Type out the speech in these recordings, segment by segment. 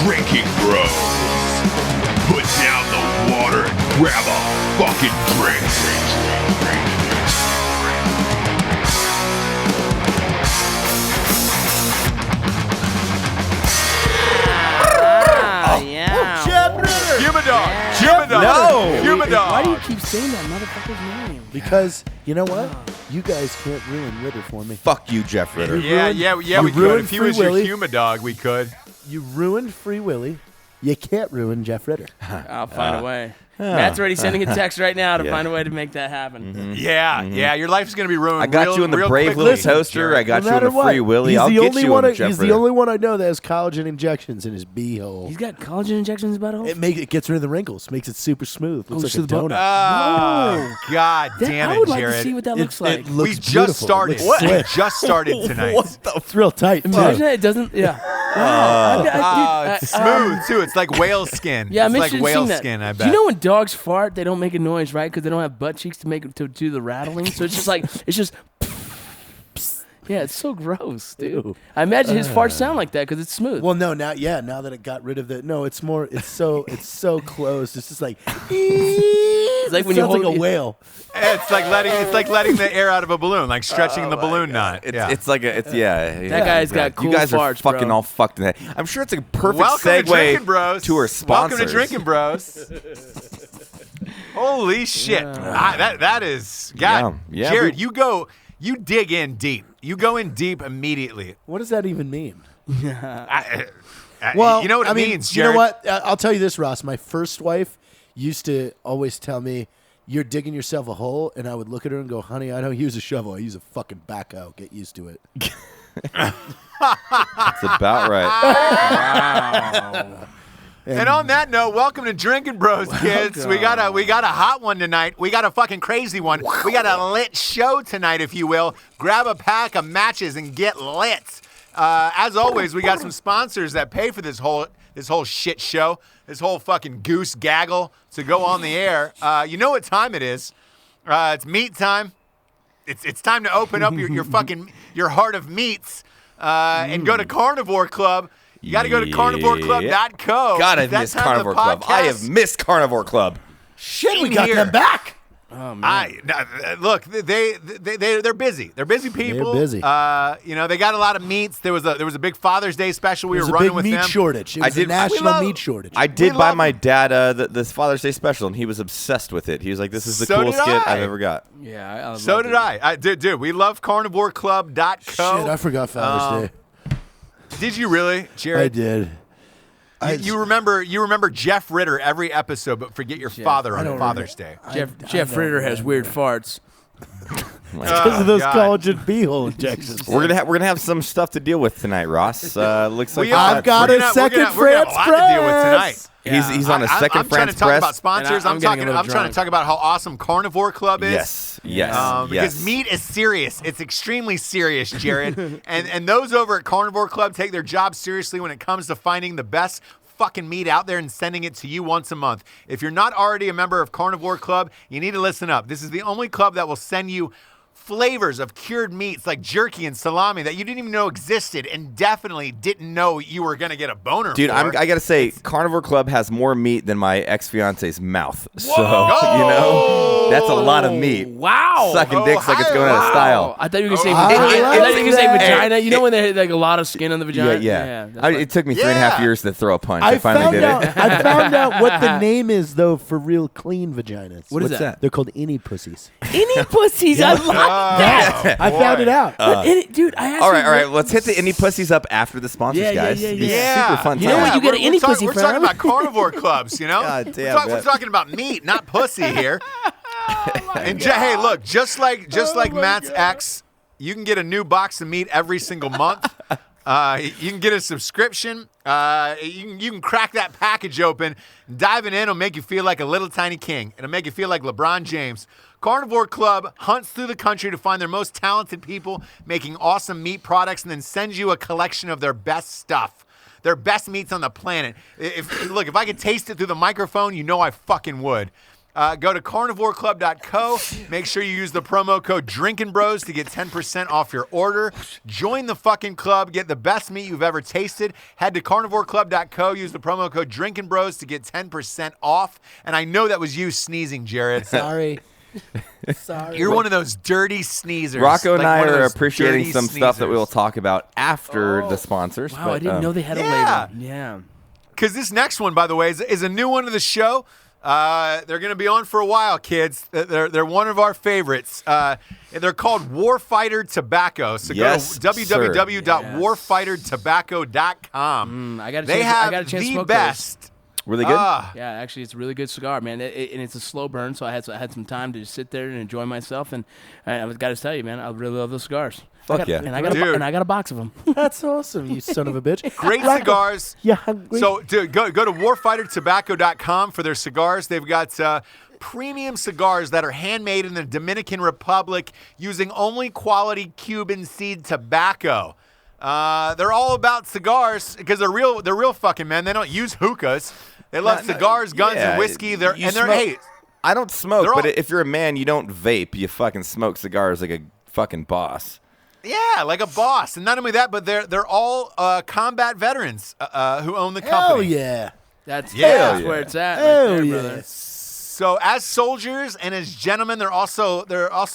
Drinking Bros. Put down the water and grab a fucking drink. Humidog. Why do you keep saying that motherfucker's name? Because, you know what? You guys can't ruin Ritter for me. Fuck you, Jeff Ritter. Yeah, we could. If he was your Humidog, we could. You ruined Free Willy. You can't ruin Jeff Ritter. I'll find a way. Matt's already sending a text right now to find a way to make that happen. Mm-hmm. Yeah, your life's going to be ruined. I got you in the Brave Little Toaster. I got you in the Free Willy. I'll get you in Jeff He's the only one I know that has collagen injections in his beehole. He's got collagen injections in his butthole? It gets rid of the wrinkles. Makes it super smooth. Looks like a donut. Oh, God damn it, I would like Jared. to see what that looks like. It looks We just started. We just started tonight. It's real tight. Imagine it doesn't. Yeah. It's smooth, too. It's like whale skin. Yeah, I'm it's like interested in whale seeing that. skin, I bet. Do you know when dogs fart, they don't make a noise, right? Because they don't have butt cheeks to make to do the rattling. So it's just like yeah, it's so gross, dude. Ew. I imagine his farts sound like that because it's smooth. Well, no, now that it got rid of the it's more. It's so close. It's just like it's like when you hold like a whale. It's like letting the air out of a balloon, like stretching the balloon knot. It's like a That guy's got cool You guys farts, are fucking bro. all fucked in the head. I'm sure it's a perfect Welcome to Drinkin' segue Bros. to our sponsors. Welcome to Drinkin' Bros. Holy shit! That is God. Yeah, Jared, you dig in deep. You go in deep immediately. What does that even mean? Well, you know what it means, Jared. You know what? I'll tell you this, Ross. My first wife used to always tell me, "You're digging yourself a hole," and I would look at her and go, "Honey, I don't use a shovel. I use a fucking backhoe. Get used to it." That's about right. Wow. And on that note, welcome to Drinkin' Bros, kids. We got a hot one tonight. We got a fucking crazy one. We got a lit show tonight, if you will. Grab a pack of matches and get lit. As always, we got some sponsors that pay for this whole shit show, this whole fucking goose gaggle to go on the air. You know what time it is? It's meat time. It's time to open up your heart of meats and go to Carnivore Club. You got to go to carnivoreclub.co. God, I've missed Carnivore Club. I have missed Carnivore Club. Shit, we got them back. Oh, man. Look, they're busy. They're busy people. They're busy. They got a lot of meats. There was a big Father's Day special we were running with meat them. shortage. It was a national meat shortage. I did buy my dad this Father's Day special, and he was obsessed with it. He was like, "This is the coolest skit I've ever got." Yeah, so did I. Dude, we love carnivoreclub.co. Shit, I forgot Father's Day. Did you really, Jared? I did. You remember Jeff Ritter every episode, but forget your father on Father's Day. Jeff Ritter has weird farts. Because of those collagen beehole injections. We're gonna have some stuff to deal with tonight, Ross. Looks like I've got a second France press. To deal with tonight. Yeah. He's on a second France press. I'm trying to talk about sponsors. I'm trying to talk about how awesome Carnivore Club is. Yes. Because meat is serious. It's extremely serious, Jared. and those over at Carnivore Club take their job seriously when it comes to finding the best fucking meat out there and sending it to you once a month. If you're not already a member of Carnivore Club, you need to listen up. This is the only club that will send you flavors of cured meats like jerky and salami that you didn't even know existed and definitely didn't know you were going to get a boner Dude, for. I got to say, Carnivore Club has more meat than my ex-fiance's mouth. Whoa! So, that's a lot of meat. Wow. Sucking dicks like it's going out of style. I thought you were going to say vagina. You know when they had like a lot of skin on the vagina? Yeah. It took me 3.5 years to throw a punch. I finally did it. I found out what the name is, though, for real clean vaginas. What's that? They're called innie pussies. Innie pussies. I love that. I found it out. Dude, I all right. Let's hit the innie pussies up after the sponsors, guys. Yeah. Super fun. You know what? You get an innie pussy We're from? talking about carnivore clubs, you know? God damn, we're talking about meat, not pussy here. And hey, look, just like Matt's ex, you can get a new box of meat every single month. You can get a subscription. You can crack that package open. Diving in will make you feel like a little tiny king. It'll make you feel like LeBron James. Carnivore Club hunts through the country to find their most talented people making awesome meat products and then sends you a collection of their best stuff. Their best meats on the planet. If I could taste it through the microphone, you know I fucking would. Go to carnivoreclub.co. Make sure you use the promo code Drinkin' Bros to get 10% off your order. Join the fucking club. Get the best meat you've ever tasted. Head to carnivoreclub.co. Use the promo code Drinkin' Bros to get 10% off. And I know that was you sneezing, Jared. Sorry. Sorry. You're one of those dirty sneezers. Rocco and I one of are those appreciating dirty some stuff that we will sneezers. talk about after the sponsors. Wow, but, I didn't know they had a yeah. label. Yeah. Because this next one, by the way, is a new one to the show. They're going to be on for a while, kids. They're one of our favorites. They're called Warfighter Tobacco. So Yes, go to www.warfightertobacco.com. I got a They chance, I have got a chance to the smoke best. Really good? Yeah, actually, it's a really good cigar, man. And it's a slow burn, so I had some time to just sit there and enjoy myself. And I've got to tell you, man, I really love those cigars. Fuck yeah. And I got Dude. and I got a box of them. That's awesome, you son of a bitch. Great cigars. Yeah, hungry. So dude, go to warfightertobacco.com for their cigars. They've got premium cigars that are handmade in the Dominican Republic using only quality Cuban seed tobacco. They're all about cigars because they're real fucking men. They don't use hookahs. They love cigars, guns, and whiskey. They're hey. I don't smoke, they're but all- if you're a man, you don't vape. You fucking smoke cigars like a fucking boss. Yeah, like a boss. And not only that, but they're all combat veterans who own the company. Hell yeah. That's Yeah. where it's at. Hell right there, yeah. brother. So as soldiers and as gentlemen, they're also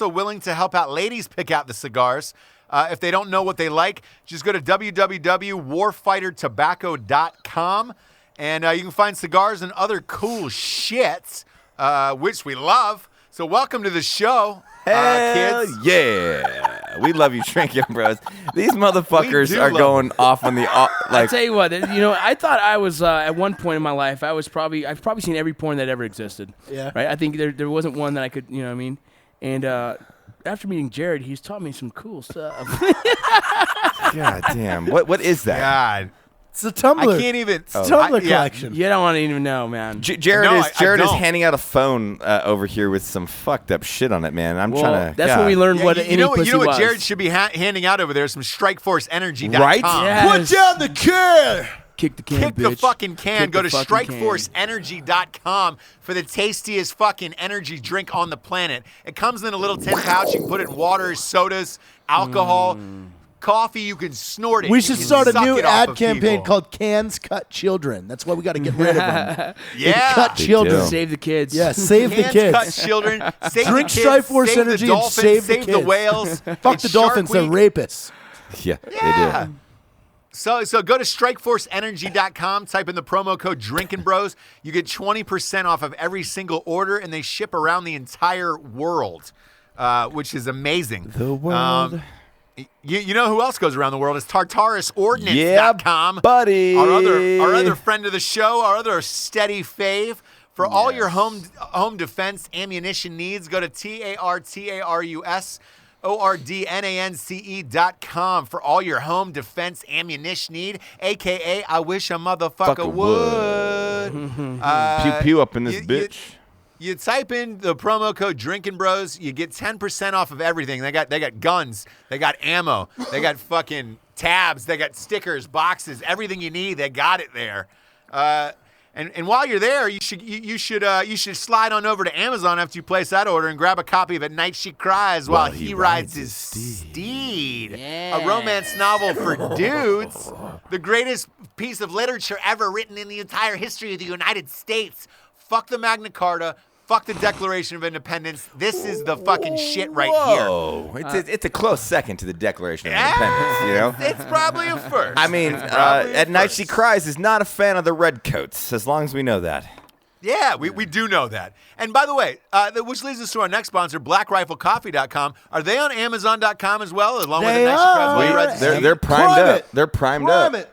willing to help out ladies pick out the cigars. If they don't know what they like, just go to www.warfightertobacco.com, and you can find cigars and other cool shit, which we love. So welcome to the show, Hell kids. yeah. We love you, Drinkin' Bros. These motherfuckers do are love going off on the I like. tell you what, I thought I was at one point in my life. I've probably seen every porn that ever existed. Yeah. Right. I think there wasn't one that I could, you know what I mean. And after meeting Jared, he's taught me some cool stuff. God damn. What is that? God, It's a Tumblr. I can't even. It's a Tumblr yeah. collection. You don't want to even know, man. Jared No, is I Jared is don't. handing out a phone over here with some fucked up shit on it, man. I'm trying to. That's God. when we learned Yeah, what you any know what pussy was. Jared should be handing out over there? Some StrikeForceEnergy.com. Right? Yeah. Put down the can. Kick the can, Kick the bitch. fucking can. Kick Go the to fucking can. StrikeForceEnergy.com for the tastiest fucking energy drink on the planet. It comes in a little tin pouch. You can put it in water, sodas, alcohol, coffee. You can snort it. We You should can start a suck new it off ad of campaign people. called Cans Cut Children. That's why we got to get rid of them. They Yeah. cut They children. do. Save the kids. Yeah, save the Cans kids. cut children. Save Drink the kids, Strikeforce save Energy the and dolphins, save the the kids. whales. Fuck It's the dolphins. Shark They're Week. rapists. Yeah, Yeah. they do. So go to StrikeForceEnergy.com, type in the promo code Drinkin' Bros. You get 20% off of every single order, and they ship around the entire world, which is amazing. The world. You know who else goes around the world? It's TartarusOrdnance.com. Yeah, buddy. Our other friend of the show, our other steady fave. For all your home defense ammunition needs, go to TartarusOrdnance.com for all your home defense ammunition need, a.k.a. I wish a motherfucker Fucker would. Pew pew up in this you- bitch. You type in the promo code Drinkin' Bros, you get 10% off of everything. They got guns, they got ammo, they got fucking tabs, they got stickers, boxes, everything you need. They got it there. And while you're there, you should slide on over to Amazon after you place that order and grab a copy of At Night She Cries While He Rides His Steed. Yeah. A romance novel for dudes. The greatest piece of literature ever written in the entire history of the United States. Fuck the Magna Carta. Fuck the Declaration of Independence. This is the fucking shit right here. Whoa. It's a close second to the Declaration of Independence, you know? It's probably a first. I mean, It's probably a At Night first. She Cries is not a fan of the redcoats, as long as we know that. Yeah, we do know that. And by the way, which leads us to our next sponsor, BlackRifleCoffee.com. Are they on Amazon.com as well, along with They the Night She Cries While He are. Rides His They're Steed? primed Prime up. it. They're primed Prime up. it.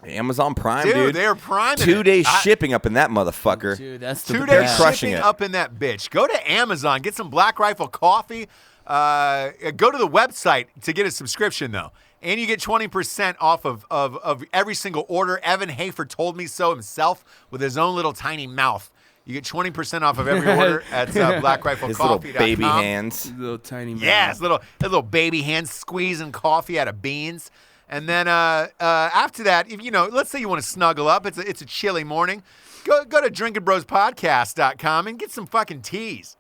Amazon Prime, Dude, dude. they are priming 2 it. days shipping up in that motherfucker. Dude, that's the 2 best. days They're crushing shipping it. up in that bitch. Go to Amazon, get some Black Rifle coffee. Go to the website to get a subscription though, and you get 20% off of every single order. Evan Hafer told me so himself with his own little tiny mouth. You get 20% off of every order at His little BlackRifleCoffee.com. baby hands. Little tiny. Yeah, his little baby hands squeezing coffee out of beans. And then after that, if let's say you want to snuggle up, it's a chilly morning, go to drinkinbrospodcast.com and get some fucking teas.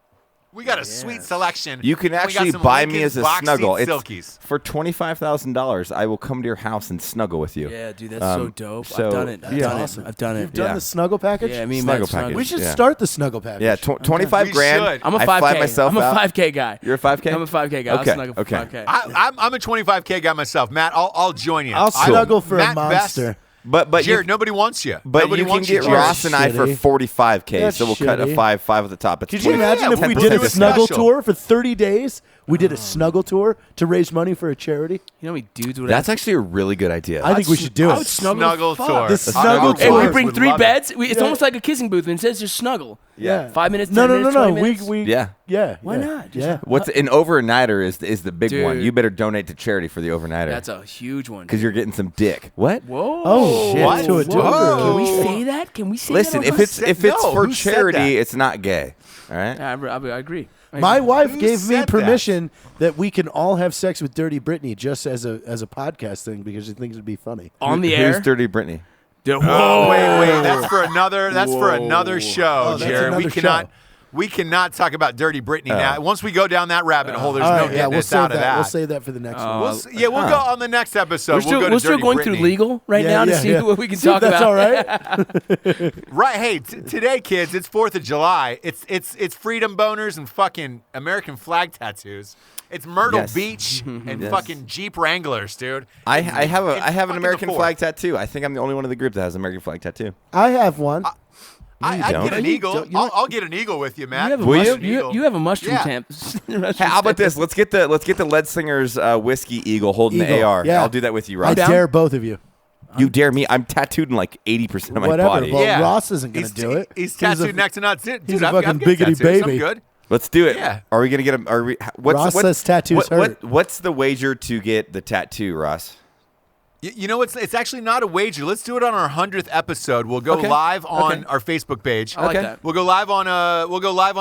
We got a sweet selection. You can We got actually some buy me Lincoln's as a box snuggle. seat It's silkies. for $25,000. I will come to your house and snuggle with you. Yeah, dude, that's so dope. so- I've done it. yeah. I've done it. You've done Yeah. the snuggle package? Yeah, me and Snuggle Matt snuggled. package. We should Yeah. start the snuggle package. Yeah, 25 We grand. should. I'm a I 5K. fly myself I'm a out. 5K guy. You're a 5K? I'm a 5K guy. Okay, I'll snuggle for okay. 5K. I'm a 25K guy myself. Matt, I'll join you. I'll snuggle for Matt a monster. Best, But Jared, you, nobody wants you. but Nobody you can wants get Jared. Ross and I for Shitty. 45K, That's so we'll cut a shitty. 5 at the top. It's Could you 20. imagine if we 10% did a of it snuggle special. tour for 30 days? We did a snuggle tour to raise money for a charity. You know how many dudes would That's actually a really good idea. I think we should do I it. would snuggle, Snuggle fuck. tour. The snuggle Hey, tour. we bring Would 3 love it. beds. It's Yeah. almost like a kissing booth, and it says just snuggle. Yeah. 5 minutes. No, 10 no, minutes, no, 20 no. minutes. Yeah. Why yeah. not? Just- Yeah. What's an overnighter is the big one. Dude. You better donate to charity for the overnighter. That's a huge one. Because you're getting some dick. What? Whoa. Oh, shit. What? To a Whoa. Can we tour. say that? Can we say Listen, that? if it's No, for who said charity, that? it's not gay. All right. I agree. My wife Who gave me said that? permission that we can all have sex with Dirty Britney just as a podcast thing because she thinks it'd be funny. on the Who's air. Dirty Britney? Oh, wait. That's for another show, Oh, that's Jared. another We cannot talk about Dirty Britney now. Once we go down that rabbit hole, there's All no right, getting we'll us save out of that. We'll that. save that for the next one. We'll go on the next episode. We're We'll still, go to we're still Dirty going Britney. through legal right Yeah, now to yeah, see yeah. what we can See if talk that's about. all right. Right. Hey, today, kids, it's 4th of July. It's freedom boners and fucking American flag tattoos. It's Myrtle Yes. Beach and Yes. fucking Jeep Wranglers, dude. I have an fucking American the four. flag tattoo. I think I'm the only one in the group that has an American flag tattoo. I have one. I'd don't. get an You eagle. don't- you know- I'll get an eagle with you, Matt. You have a Will mushroom, Eagle. you have a mushroom Yeah. temp. Hey, how about this? Let's get the Lead Singer's whiskey eagle holding the Eagle, AR. yeah. I'll do that with you, I Ross. down. dare both of you. You dare me? I'm tattooed in like 80% of my Whatever. body. Well, Yeah. Ross isn't going to He's- do it. He's a- tattooed next to nuts. Dude, he's a I've fucking got biggity tattoos. baby. I'm good. Let's do it. Yeah. Are we gonna get them? Are we? Ross says tattoos hurt. What's the wager to get the tattoo, Ross? You know, it's actually not a wager. Let's do it on our 100th episode. We'll go Okay. live on Okay. our Facebook page. I like Okay. that. We'll go live on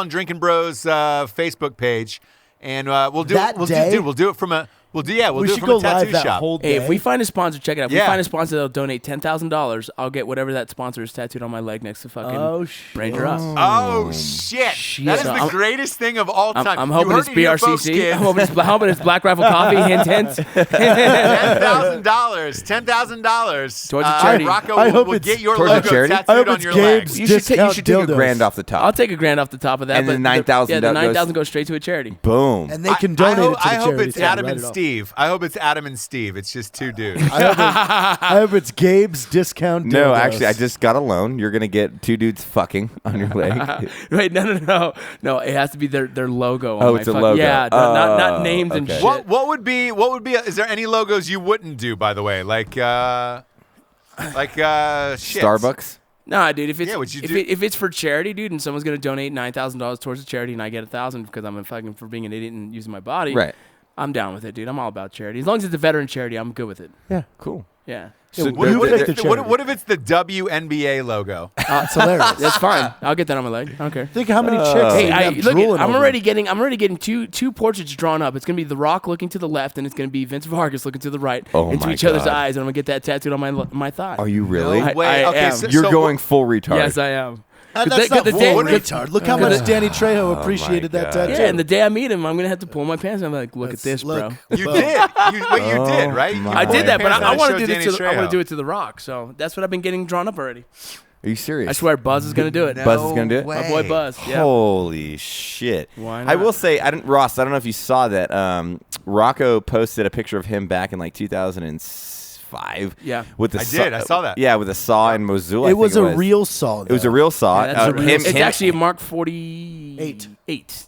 Drinkin' Bros Facebook page, and we'll do That we'll day? we'll do it from a we do it should from go a tattoo live that shop. whole day. Hey, if we find a sponsor, check it out. If we Yeah. find a sponsor that'll donate $10,000, I'll get whatever that sponsor is tattooed on my leg next to fucking Oh, shit. Ranger Ross. Oh shit! That is So the I'm- greatest thing of all time. I'm You hoping heard it's it here, folks, BRCC. kids. I'm hoping it's Black Rifle Coffee. Hint, hint. $10,000. $10,000 Towards a charity. Rocco I will hope will it's get your towards a logo charity? I hope tattooed on it's your Gabe's leg. You should take Discount a dildos. grand off the top. I'll take $1,000 off the top of that. And but then 9,000 Yeah, the goes- 9,000 goes straight to a charity. Boom. And they can donate it to the I hope charity. it's too. Adam Write and it off. Steve. I hope it's Adam and Steve. It's just two dudes. I hope it's Gabe's discount. No, dildos. actually, I just got a loan. You're gonna get 2 dudes fucking on your leg. Wait, no. It has to be their logo. On Oh, my it's a fuck- logo. Yeah, not names and okay. shit. What would be? Is there any logos you wouldn't do? By the way, like shit. Starbucks. Nah, dude. If it's Yeah, would you if, do- if it's for charity, dude, and someone's gonna donate $9,000 towards the charity, and I get 1,000 because I'm fucking for being an idiot and using my body, Right. I'm down with it, dude. I'm all about charity. As long as it's a veteran charity, I'm good with it. Yeah, Cool. Yeah, So What do you there- think the charity? What if it's the WNBA logo? it's hilarious. that's fine. I'll get that on my leg. I don't care. Think how many chicks. Hey, they I, have look, drooling I'm over already them. getting two portraits drawn up. It's gonna be The Rock looking to the left, and it's gonna be Vince Vargas looking to the right, Oh into my each other's God. eyes, and I'm gonna get that tattooed on my thigh. Are you really? No way. I Okay, am. so- You're going full retard. Yes, I am. That's the not day- full the- retard. Look how much Danny Trejo appreciated that God. tattoo. Yeah, and the day I meet him, I'm gonna have to pull my pants. And I'm like, look Let's at this, look. bro. You did. You did, right? You my I pulled did your that, but pants I down want and to do showed this. Danny I want Trejo. to do it to The Rock. So that's what I've been getting drawn up already. Are you serious? I swear, Buzz is gonna do it. Buzz is gonna do it? My boy Buzz. Yeah. Holy shit! Why I not? will say, Ross. I don't know if you saw that. Rocco posted a picture of him back in like 2005. Yeah. with the I did. I saw that. Yeah, with a saw in Mosul. I It think was a real saw. It was a real saw. Yeah, that's a real- it's him- actually a Mark 48.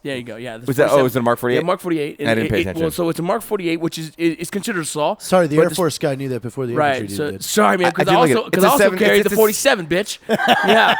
There you go. Yeah. Was that? Oh, was it a Mark 48? Yeah, Mark 48. I didn't pay attention. Well, so it's a Mark 48, which is it's considered a saw. Sorry, the but Air Force guy knew that before the infantry Right. dude So did. sorry, man, because I I did look also at it. It's a seven- carry it's the a 47, bitch. Yeah.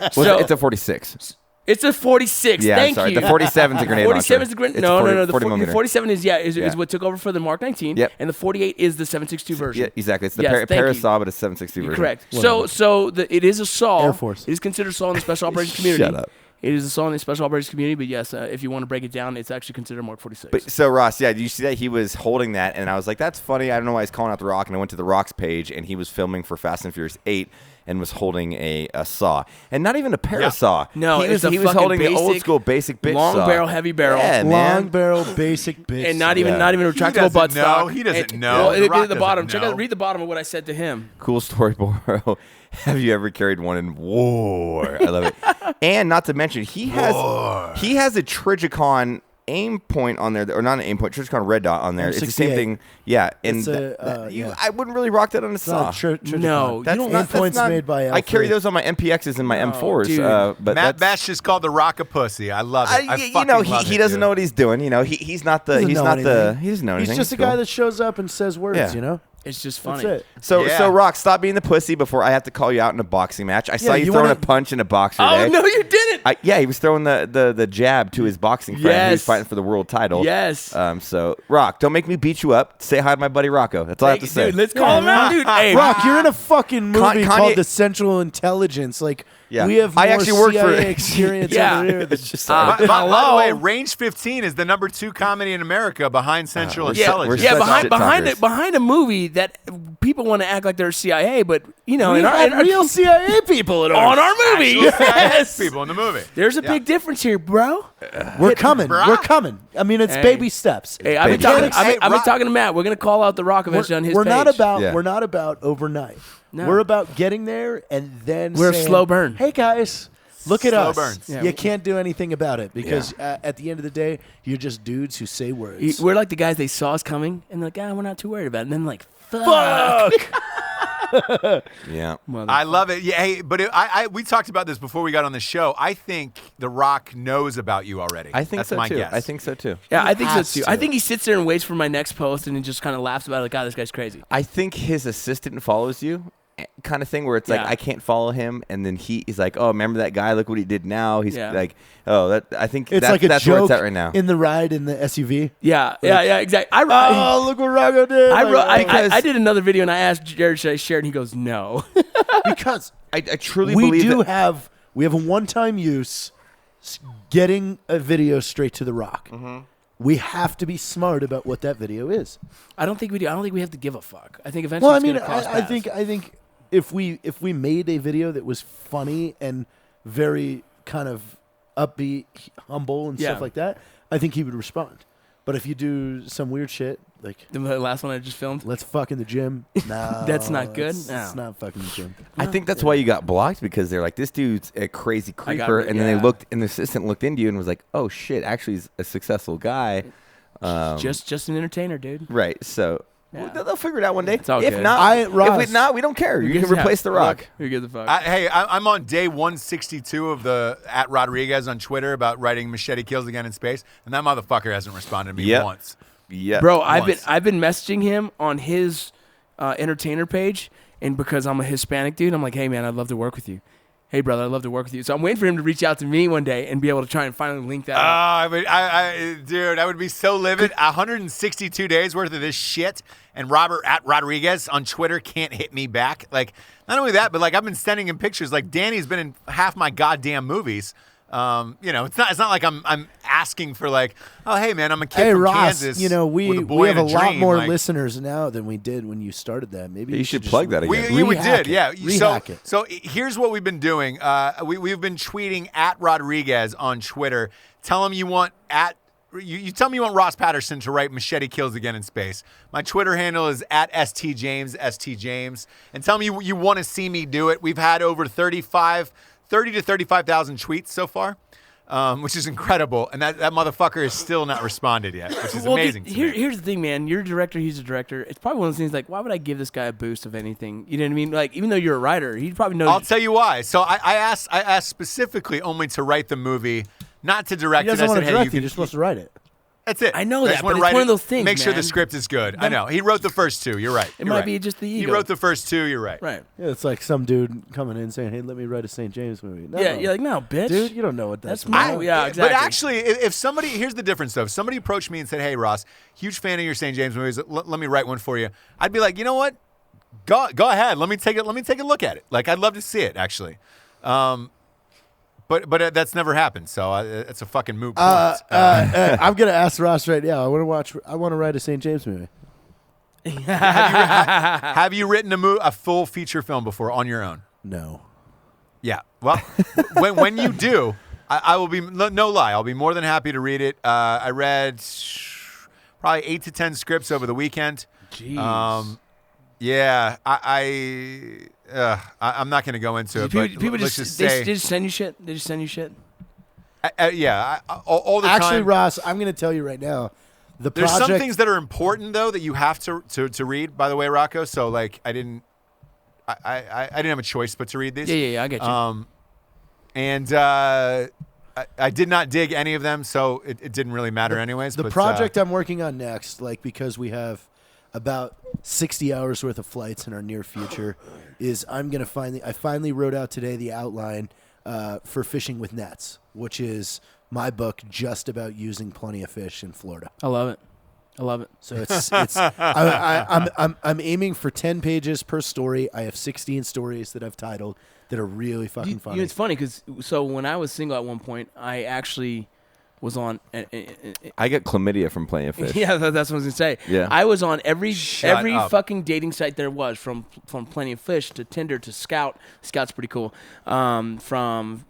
Was So it, it's a 46. it's a 46. Yeah, Thank I'm sorry. you. The 47 is a grenade 47 is launcher. the grenade. It's No, a 40 no. The 40 millimeter. 47 is Yeah. what took over for the Mark 19. Yep. And the 48 is the 7.62 version. Yeah, exactly. It's the Yes, thank Paris you. saw, but a 7.62 You're version. correct. So it is a saw. Air Force. It is considered a saw in the special operations community. Shut up. It is a song in the Special Operations community, but yes, if you want to break it down, it's actually considered Mark 46. But so Ross, yeah, did you see that he was holding that, and I was like, that's funny. I don't know why he's calling out The Rock, and I went to The Rock's page, and he was filming for Fast and Furious 8 and was holding a saw, and not even a parasaw. No, he it's was a holding fucking the old basic school basic bitch long saw. barrel, heavy barrel. Yeah, man. Long barrel, basic bitch. And not even Yeah. not even retractable butt doesn't know. stock. He doesn't And- know. Well, The it Rock at the bottom. doesn't Check out, know. read the bottom of what I said to him. Cool story, bro. Have you ever carried one in war? I love it. And not to mention, he has a Trigicon aim point on there, or not an aim point, Trigicon red dot on there. It's the same M68. thing. Yeah, and It's a, yeah. I wouldn't really rock that on a It's saw. not No, That's you don't. not- Aim points that's not- made by I carry L3. those on my MPXs and my M4s. dude. But Matt that's, Bash just called The Rock a pussy. I love it. I you fucking know, love he it, doesn't dude. know what he's doing. You know, he's not the Doesn't he's know not the anything. he doesn't know anything. He's just a It's cool. guy that shows up and says words, Yeah. you know? It's just That's funny. it. So Yeah. Rock, stop being the pussy before I have to call you out in a boxing match. I saw you you throwing wanna- a punch in a boxer Oh today. no, you didn't. Yeah, he was throwing the jab to his boxing friend who was Yes. fighting for the world title. Yes. So Rock, don't make me beat you up. Say hi to my buddy Rocco. That's all I have to say. Dude, let's call him out, dude. Hey, Rock, you're in a fucking movie Kanye- called The Central Intelligence. Like, Yeah. we have more I actually worked for- CIA experience Yeah. over here. It's just By the Hello? way, Range 15 is the number 2 comedy in America behind Central we're Intelligence. such yeah, shit behind talkers. behind a movie that people want to act like they're CIA, but you know, We in our, had in our- real CIA people at on our movie. Actual CIA Yes. people in the movie. There's a Yeah. big difference here, bro. We're coming. Brah. We're coming. I mean, it's Hey. baby steps. Hey, I've been Baby talking. steps. I've been, Hey, I've been Rock- talking to Matt. We're gonna call out The Rock eventually on his We're page. not about Yeah. we're not about overnight. No. We're about getting there and then We're a saying, slow burn. Hey guys, look at Slow us. burn. Yeah. You can't do anything about it because at the end of the day, you're just dudes who say words. We're like the guys they saw us coming, and they're like, we're not too worried about it. And then like, fuck. Yeah. I love it. Yeah, hey, but we talked about this before we got on the show. I think The Rock knows about you already. I think That's so my too. guess. I think so too. Yeah, I think so has too. to. I think he sits there and waits for my next post, and he just kind of laughs about it. Like, God, this guy's crazy. I think his assistant follows you, kind of thing, where it's like Yeah. I can't follow him, and then he's like, oh, remember that guy? Look what he did now. He's Yeah. like, oh, that I think it's that's, like a that's joke where it's at right now. in the ride in the SUV. Yeah, yeah, exactly. Oh, look what Rocco did! I, wrote, because- I did another video and I asked Jared should I share it, and he goes no. because I truly we believe do that. have we have a one-time use getting a video straight to The Rock. Mm-hmm. We have to be smart about what that video is. I don't think we do. I don't think we have to give a fuck. I think eventually. Well, I it's mean, gonna cross I paths. think if we made a video that was funny and very kind of upbeat, humble, and Yeah. stuff like that, I think he would respond. But if you do some weird shit like the last one I just filmed. let's fuck in the gym, no, That's not good? It's No. not fucking the gym. I think that's why you got blocked, because they're like, this dude's a crazy got creeper, rid- and then yeah. they looked, and the assistant looked into you and was like, oh shit, actually he's a successful guy. Just an entertainer, dude. Right. So Yeah. they'll figure it out one day. It's all if good. not, Ross, if not, we don't care. You can Yeah, replace The Rock. look, who gives a fuck? Hey, I'm on day 162 of the @Rodriguez on Twitter about writing Machete Kills Again in Space, and that motherfucker hasn't responded to me Yep. once. Yeah. Bro, once. I've been messaging him on his entertainer page, and because I'm a Hispanic dude, I'm like, hey man, I'd love to work with you. Hey brother, I'd love to work with you. So I'm waiting for him to reach out to me one day and be able to try and finally link that. up. Dude, I would be so livid. 162 days worth of this shit, and Robert @Rodriguez on Twitter can't hit me back. Like, not only that, but like I've been sending him pictures. Like Danny's been in half my goddamn movies. You know, it's not like I'm asking for like, oh hey man, I'm a kid Hey from Ross, Kansas. you know with we a boy have and a lot dream. more Like, listeners now than we did when you started that. Maybe You should just plug that again. We rehack did, it. yeah. Rehack it. So here's what we've been doing. We've been tweeting @Rodriguez on Twitter. Tell him you want you tell me you want Ross Patterson to write Machete Kills Again in Space. My Twitter handle is @STJames, and tell me you want to see me do it. We've had over 30 to 35,000 tweets so far, which is incredible. And that motherfucker has still not responded yet, which is amazing to me. Here's the thing, man. You're a director. He's a director. It's probably one of those things like, why would I give this guy a boost of anything? You know what I mean? Like, even though you're a writer, he'd probably know. I'll tell you why. So I asked specifically only to write the movie, not to direct He it. doesn't I want said, to hey, direct you it. can, You're supposed to write it. That's it. I know just that, wanna but it's write one it, of those things, Make sure the man. script is good. I know. He wrote the first two. You're right. It You're might right. be just the He ego. wrote the first two. You're right. Right. Yeah, it's like some dude coming in saying, "Hey, let me write a St. James movie." No, Yeah, you're like, no, bitch. dude, you don't know what that's That's about. my- yeah, exactly. But actually, if somebody, here's the difference though. If somebody approached me and said, "Hey, Ross, huge fan of your St. James movies. Let me write one for you," I'd be like, you know what? Go ahead. Let me take a look at it. Like, I'd love to see it actually. But that's never happened, so it's a fucking moot point. I'm gonna ask Ross right now. I want to write a St. James movie. Have you written a full feature film before on your own? No. Yeah. Well, when you do, I will be no lie. I'll be more than happy to read it. I read probably 8 to 10 scripts over the weekend. Jeez. Yeah. I'm not going to go into it. People but just let's just they say, just send you shit. They just send you shit. yeah. All the Actually, time. Ross, I'm going to tell you right now. The There's project, some things that are important though that you have to read. By the way, Rocco. So like I didn't have a choice but to read these. Yeah. I get you. And I did not dig any of them, so it didn't really matter anyways. The but, project I'm working on next, like because we have about 60 hours worth of flights in our near future, is I finally wrote out today the outline for Fishing with Nets, which is my book just about using plenty of fish in Florida. I love it. So I'm aiming for 10 pages per story. I have 16 stories that I've titled that are really fucking funny. It's funny because when I was single at one point, I actually was on. I get chlamydia from playing fish. Yeah, that's what I was gonna say. Yeah. I was on every up. fucking dating site there was, from Plenty of Fish to Tinder to Scout. Scout's pretty cool. From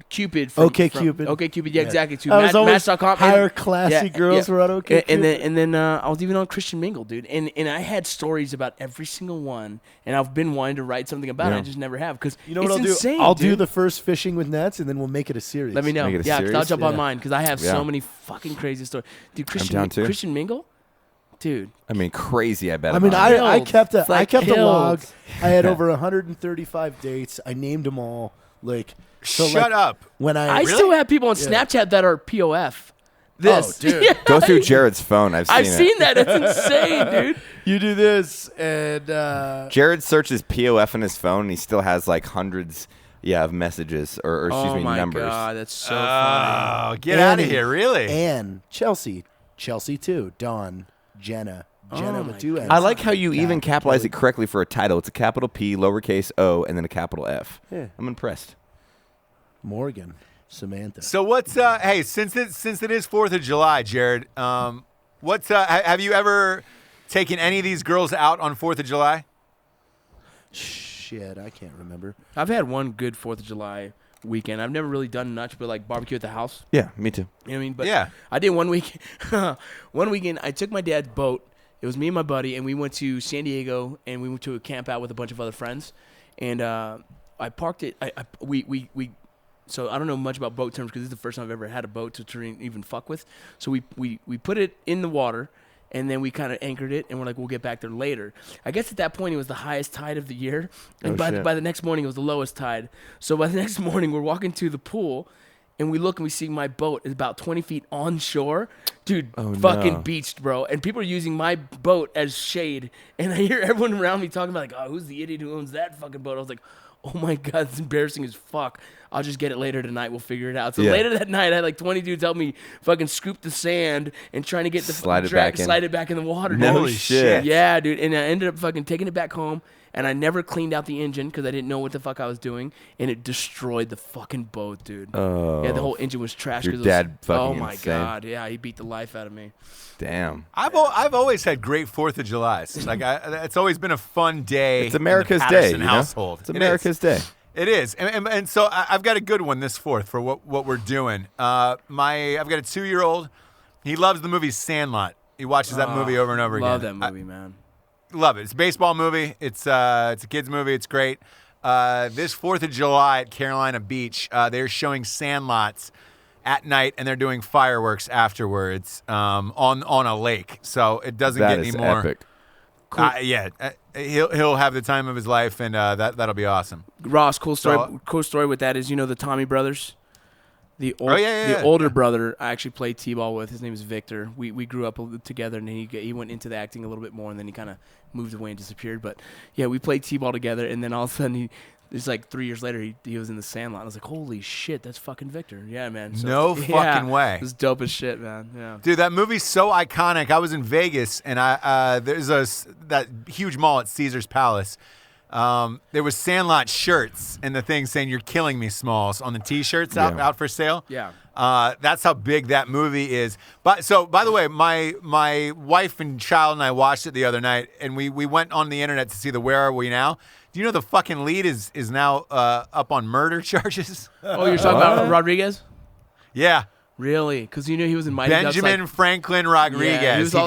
Cupid. OkCupid. Yeah, exactly. To I was always Match.com. higher classy girls were on OkCupid. And then I was even on Christian Mingle, dude. And I had stories about every single one, and I've been wanting to write something about it. I just never have because You know what I'll insane, do? I'll dude. do the first Fishing with Nets, and then we'll make it a series. Let me know. Make it a Yeah, 'cause I'll series? jump on Yeah. mine because I have Yeah. so many fucking crazy stories. Dude, down too. Christian Mingle? Dude. I mean, crazy. I bet. I mean, about it. I kept a Killed. log. I had over 135 dates. I named them all. Shut up. When I still have people on Snapchat that are POF. This. dude. Yeah. Go through Jared's phone. I've seen I've it. seen that. It's insane, dude. you do this, and Jared searches POF on his phone, and he still has like hundreds, of messages or excuse Oh me, my numbers. God, that's so funny. Oh, get out of Annie, here! Really? Anne, Chelsea too. Dawn, Jenna Oh with my 2 N's. I like how you Pat, even capitalize Kelly. it correctly for a title. It's a capital P, lowercase o, and then a capital F. Yeah. I'm impressed. Morgan, Samantha. So what's hey, since it is 4th of July, Jared, what's have you ever taken any of these girls out on 4th of July? Shit, I can't remember. I've had one good 4th of July weekend. I've never really done much but like barbecue at the house. Yeah, me too. You know what I mean? But Yeah. I did one week. One weekend, I took my dad's boat. It was me and my buddy, and we went to San Diego, and we went to a camp out with a bunch of other friends. And I parked it. So I don't know much about boat terms because this is the first time I've ever had a boat to even fuck with. So we put it in the water, and then we kind of anchored it, and we're like, we'll get back there later. I guess at that point it was the highest tide of the year, and by the next morning it was the lowest tide. So by the next morning we're walking to the pool, and we look and we see my boat is about 20 feet onshore. Dude, fucking beached, bro. And people are using my boat as shade, and I hear everyone around me talking about like, oh, who's the idiot who owns that fucking boat? I was like, oh my God, it's embarrassing as fuck. I'll just get it later tonight. We'll figure it out. So later that night, I had like 20 dudes help me fucking scoop the sand and trying to get the Slide it back in the water. No dude. Holy shit. Yeah, dude. And I ended up fucking taking it back home, and I never cleaned out the engine because I didn't know what the fuck I was doing, and it destroyed the fucking boat, dude. Oh. Yeah, the whole engine was trash. Your 'cause dad fucking oh my insane. God, yeah, he beat the life out of me. Damn. I've always had great 4th of Julys. Like it's always been a fun day. It's America's in the day. Patterson You know? household. It's America's day. It is, and so I've got a good one this 4th for what we're doing. I've got a 2-year-old. He loves the movie Sandlot. He watches that movie over and over again. Love that movie, man. Love it. It's a baseball movie. It's a kids movie. It's great. This 4th of July at Carolina Beach, they're showing Sandlots at night, and they're doing fireworks afterwards on a lake. So it doesn't That get is any more. epic. He'll have the time of his life, and that'll be awesome. Ross, cool story. So- Cool story with that is the Tommy brothers. The yeah. older brother I actually played t-ball with. His name is Victor. We grew up together, and he went into the acting a little bit more, and then he kind of moved away and disappeared. But yeah, we played t-ball together, and then all of a sudden it's like 3 years later he was in the Sandlot. I was like, holy shit, that's fucking Victor. Yeah, man. So, No fucking way. It was dope as shit, man. Yeah. Dude, that movie's so iconic. I was in Vegas, and there's that huge mall at Caesar's Palace. There was Sandlot shirts and the thing saying "You're killing me, Smalls" on the T-shirts out for sale. Yeah. That's how big that movie is. But by the way, my wife and child and I watched it the other night, and we went on the internet to see the Where Are We Now. Do you know the fucking lead is now up on murder charges? Oh, you're talking about Rodriguez? Yeah. Really? Because you knew he was in Mighty Ducks. Benjamin Franklin Rodriguez. Yeah,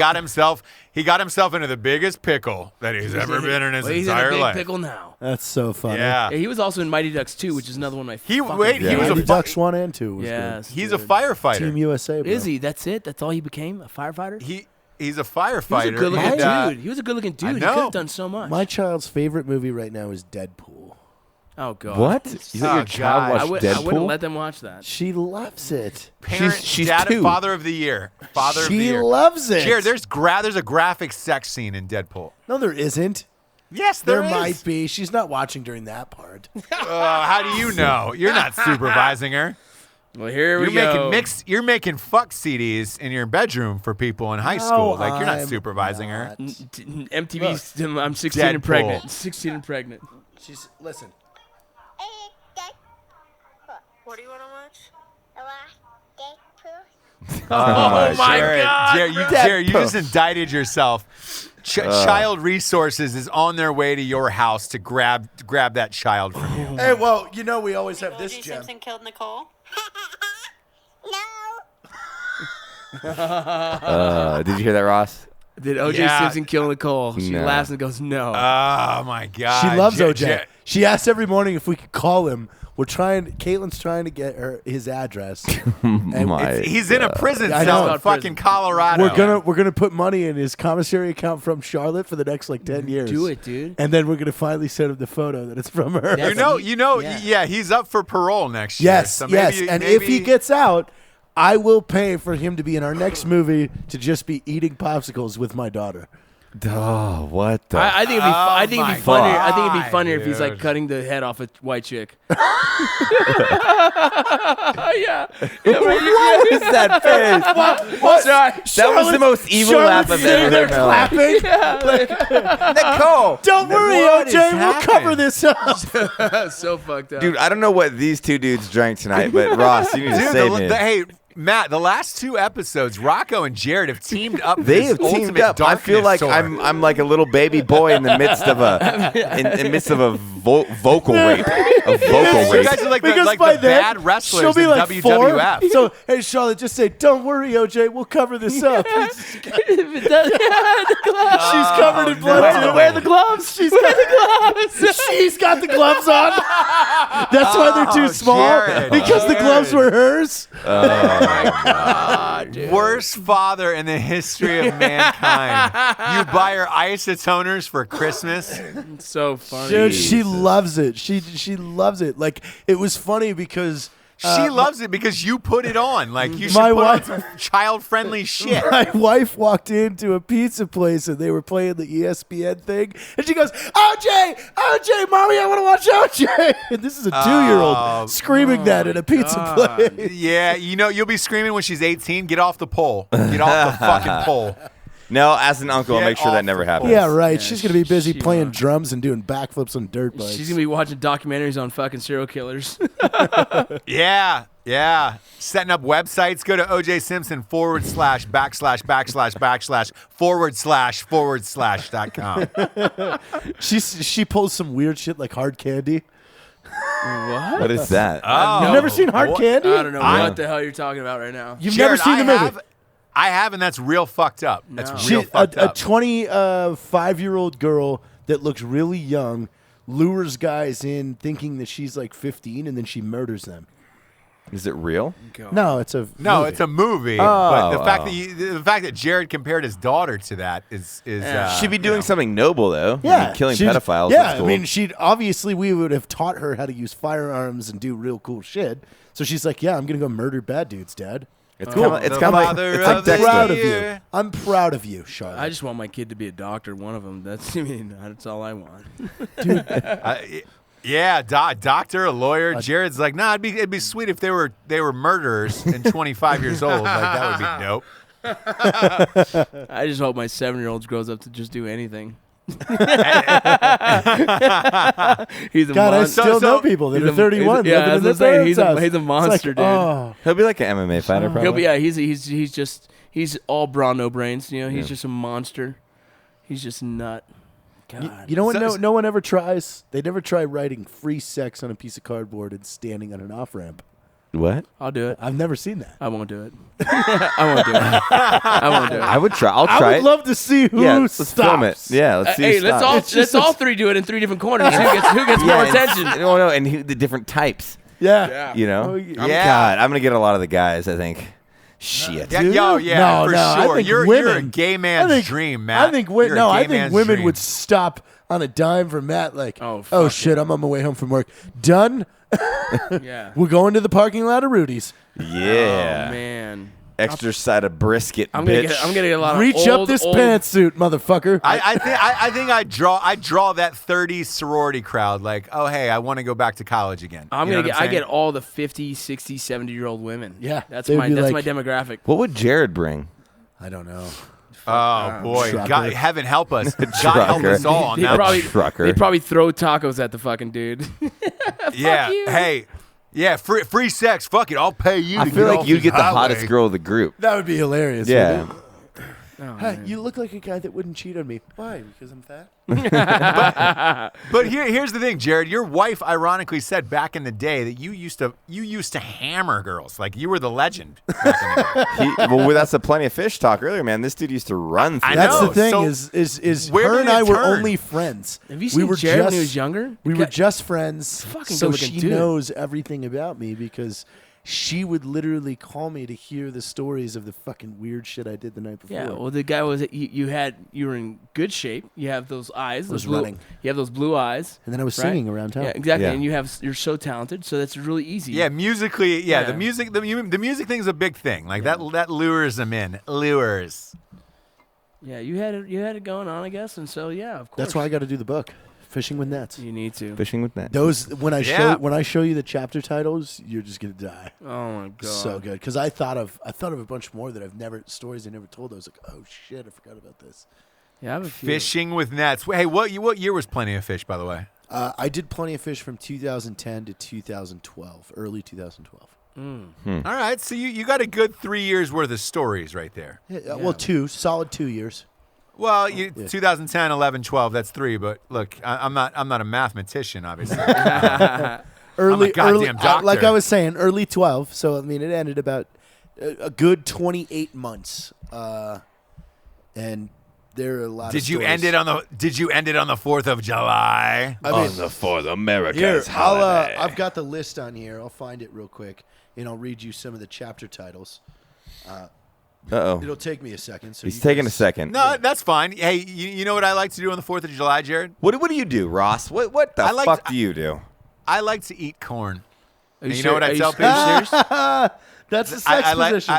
he got himself into the biggest pickle that he's ever been in his he's entire in a big life. pickle now. That's so funny. Yeah. Yeah, he was also in Mighty Ducks 2, which is another one of my He fucking was Mighty a Ducks 1 and 2 was Yes. He's a dude. good. firefighter. Team USA, bro. Is he? That's it? That's all he became? A firefighter? He's a He was firefighter. a good-looking and, dude. He was a good-looking dude. He know. could have done so much. My child's favorite movie right now is Deadpool. Oh, God. What? You let Oh, your child God. watch I Deadpool? wouldn't let them watch that. She loves it. Parent, She's dad, two. father of the year. Father of the She year. loves it. Jared, there's a graphic sex scene in Deadpool. No, there isn't. Yes, There is. might be. She's not watching during that part. How do you know? You're not supervising her. Well, here You're we go. You're making fuck CDs in your bedroom for people in high school. Like you're not I'm supervising her. not. MTV's I'm 16 and Deadpool. pregnant. 16 and pregnant. Listen. What do you want to watch? Oh, my Jared, God. Jared, you just indicted yourself. Child Resources is on their way to your house to grab that child from you. Hey, well, we always have this O.J. gem. Simpson killed Nicole? Did you hear that, Ross? Did O.J. Yeah. Simpson kill Nicole? She No. laughs and goes, no. Oh my God. She loves OJ. Jared- She asks every morning if we could call him. Caitlin's trying to get his address. And My He's in a prison I cell know. in fucking Colorado. we're gonna put money in his commissary account from Charlotte for the next 10 years. Do it, dude. And then we're gonna finally send him the photo that it's from her. That's- Yeah, he's up for parole next year. Yes, So yes. maybe, And maybe, if he gets out, I will pay for him to be in our next movie to just be eating popsicles with my daughter. Oh, what the? I think it'd be. I think it'd be my funnier. I think it'd be God, funnier if he's like dude. cutting the head off a white chick. yeah. What is that face? Sorry. That was the most evil laugh I've ever They're heard. in my life. clapping. Nicole. Don't worry, What is OJ. We'll happening? cover this up. So fucked up. Dude, I don't know what these two dudes drank tonight, but Ross, you need to Dude, save me. hey, Matt, the last two episodes, Rocco and Jared have teamed up. They this have teamed ultimate up. I feel darkness like sword. I'm like a little baby boy in the midst of a vocal rape. A vocal You rape. guys are like Because the by then, bad wrestlers she'll be in like WWF. 4. So, hey, Charlotte, just say, "Don't worry, OJ. We'll cover this up." She's covered in blood. no. Too. Wear the gloves. She's got the gloves. She's got the gloves on. That's why they're too small. Jared, Because the gloves were hers. Worst father in the history of mankind. You buy her isotoners for Christmas. so funny. Dude, she loves it. She loves it. Like, it was funny because She loves it because you put it on. Like you should My put wife- on some child-friendly shit. my wife walked into a pizza place and they were playing the ESPN thing, and she goes, OJ, mommy, I want to watch OJ. And this is a 2-year-old screaming that in a pizza place. Yeah, you'll be screaming when she's 18. Get off the pole. Get off the fucking pole. No, as an uncle, I'll Get make sure off that never the happens. Yeah, right. Yeah, She's gonna be busy she playing won't. drums and doing backflips on dirt bikes. She's gonna be watching documentaries on fucking serial killers. Yeah. Setting up websites. Go to ojsimpson /////.com. She pulls some weird shit like hard candy. What? What is that? You've never seen hard candy? I don't know what the hell you're talking about right now. You've never seen the movie. I have, and that's real fucked up. That's No. real fucked a up. 25-year-old girl that looks really young lures guys in thinking that she's like 15, and then she murders them. Is it real? No, it's a No, movie. it's a movie. but the fact that Jared compared his daughter to that is She'd be doing something noble, though. Yeah, I mean, killing she's- pedophiles. Yeah, that's cool. I mean, we would have taught her how to use firearms and do real cool shit. So she's like, "Yeah, I'm gonna go murder bad dudes, Dad." it's cool. kind of The like father it's like of the Dexter. Proud of year. you. I'm proud of you, Charlotte. I just want my kid to be a doctor. One of them. That's that's all I want. Doctor, a lawyer. Jared's like, nah, it'd be sweet if they were murderers and 25 years old. Like that would be dope. I just hope my 7-year-old grows up to just do anything. He's a God, I monster. still know so- people that he's are a- 31 he's a- yeah, living in I was their gonna say, parents' house. he's a It's monster, like, dude. Oh. He'll be like an MMA fighter, probably. He'll be, yeah, he's all bra, no brains. You know, he's just a monster. He's just a nut. God. You know what? So- No one ever tries. They never try writing free sex on a piece of cardboard and standing on an off ramp. What? I'll do it. I've never seen that. I won't do it. I won't do it. I won't do it. I would try. I'll I try would it. love to see who Yeah, let's stops. film it. Yeah, let's see. Hey, who let's stops. let's all three do it in 3 different corners. Who gets more attention? No, and the different types. Yeah. You know. Oh, yeah. God, I'm gonna get a lot of the guys. I think. Shit. Yeah, Do yo, you? yeah, No, for no, I sure. think You're a women- gay man's dream, Matt. I think You're a I gay think man's women dream. would stop on a dime for Matt. Like, Oh, oh fuck shit, I'm on my way home from work. Done. Yeah. We're going to the parking lot of Rudy's. Yeah. Oh man. Extra side of brisket, I'm bitch. gonna get a lot of Reach old, up this old, pantsuit, motherfucker. I think I draw that 30s sorority crowd. Like, oh hey, I want to go back to college again. I'm You know gonna what get. I saying? get all the 50, 60, 70-year-old women. Yeah, That's they'd my be my like- demographic. What would Jared bring? I don't know. Oh boy, Trucker. God, heaven help us. God help Trucker. us all on They'd that. probably trucker. they'd probably throw tacos at the fucking dude. Yeah. you. Hey. Yeah. Free sex. Fuck it. I'll pay you. I to feel get like off you this get the highway. hottest girl of the group. That would be hilarious. Yeah. wouldn't it? Oh, Hey, man. you look like a guy that wouldn't cheat on me. Why? Because I'm fat? But here's the thing, Jared. Your wife ironically said back in the day that you used to hammer girls. Like you were the legend. Back in the day. Well, that's the plenty of fish talk earlier, man. This dude used to run through. I That's know. the thing So is where her did and it I were turn? only friends. Have you we seen were Jared when he just- was younger? We were just friends. Fucking So good-looking she dude. knows everything about me because she would literally call me to hear the stories of the fucking weird shit I did the night before. Yeah, well, the guy was you were in good shape. You have those eyes. was Those blue, running. You have those blue eyes. And then I was right? singing around town. Yeah, exactly. Yeah. And you're so talented, so that's really easy. Yeah, musically. Yeah, Yeah. the music thing's a big thing. Like that lures them in. Lures. Yeah, you had it going on, I guess, and so yeah, of course. That's why I got to do the book, Fishing with Nets. you need to. Fishing with that. Those when I Yeah. show you the chapter titles, you're just gonna die. Oh my god. So good because I thought of a bunch more that stories I never told. I was like, oh shit, I forgot about this. Yeah, I have a few. Fishing with nets. Hey, what year was Plenty of Fish, by the way? I did Plenty of Fish from 2010 to 2012, early 2012. All right, so you got a good 3 years worth of stories right there. Yeah, well, solid 2 years. Well, 2010, 11, 12, that's 3. But look, I'm not a mathematician, obviously. Early, goddamn doctor. like I was saying, early 12. So I mean, it ended about a good 28 months, and there are a lot. Did of you stories. end it on the 4th of July? I mean, the 4th America's here, holiday. I've got the list on here. I'll find it real quick, and I'll read you some of the chapter titles. Uh-oh. It'll take me a second. So He's you taking a guys- second. No, that's fine. Hey, you know what I like to do on the 4th of July, Jared? What do you do, Ross? What the I like fuck to- do you do? I like to eat corn. Are And you ser- know what I are tell are you serious? That's a sex position.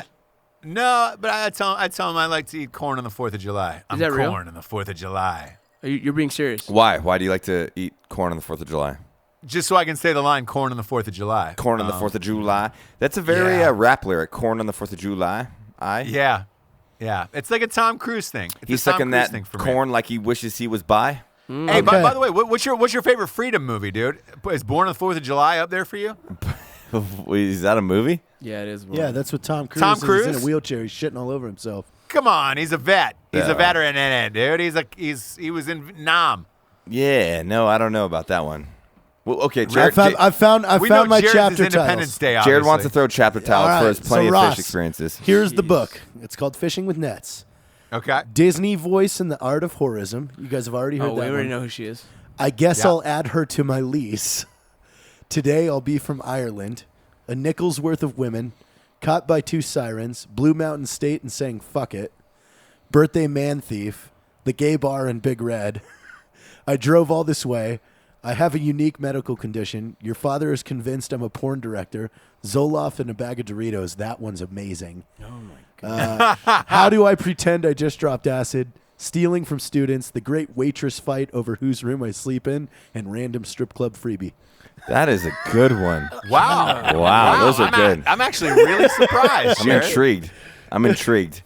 No, but I tell them I like to eat corn on the 4th of July. I'm that real? corn on the 4th of July. You're being serious. Why? Why do you like to eat corn on the 4th of July? Just so I can say the line corn on the 4th of July. Corn on the 4th of July. That's a very yeah. rap lyric. Corn on the 4th of July. Yeah. Yeah. It's like a Tom Cruise thing. It's He's a Tom sucking Cruise that thing for me. corn like he wishes he was by. Hey, Okay. by the way, what's your favorite freedom movie, dude? Is Born on the 4th of July up there for you? Is that a movie? Yeah, it is. Yeah, that's what Tom Cruise. Tom is. He's in Cruise? a wheelchair. He's shitting all over himself. Come on, he's a vet. He's Yeah. a veteran in it, dude. He was in Vietnam. Yeah, no, I don't know about that one. Well, okay, I Jared, found We know my Jared's chapter is Independence titles. Day. Jared wants to obviously. throw chapter titles All for right, his plenty so of Ross, fish experiences. Here's the Jeez. book. It's called Fishing with Nets. Okay. Disney voice and the art of horism. You guys have already heard Oh, we that already one. know who she is. I guess Yeah. I'll add her to my lease. Today I'll be from Ireland. A nickel's worth of women. Caught by 2 sirens. Blue Mountain State and saying fuck it. Birthday man thief. The gay bar and Big Red. I drove all this way. I have a unique medical condition. Your father is convinced I'm a porn director. Zoloft and a bag of Doritos. That one's amazing. Oh my god. How do I pretend I just dropped acid? Stealing from students, the great waitress fight over whose room I sleep in, and random strip club freebie. That is a good one. Wow. Wow, those are good. I'm actually really surprised. I'm Jared. intrigued. I'm intrigued.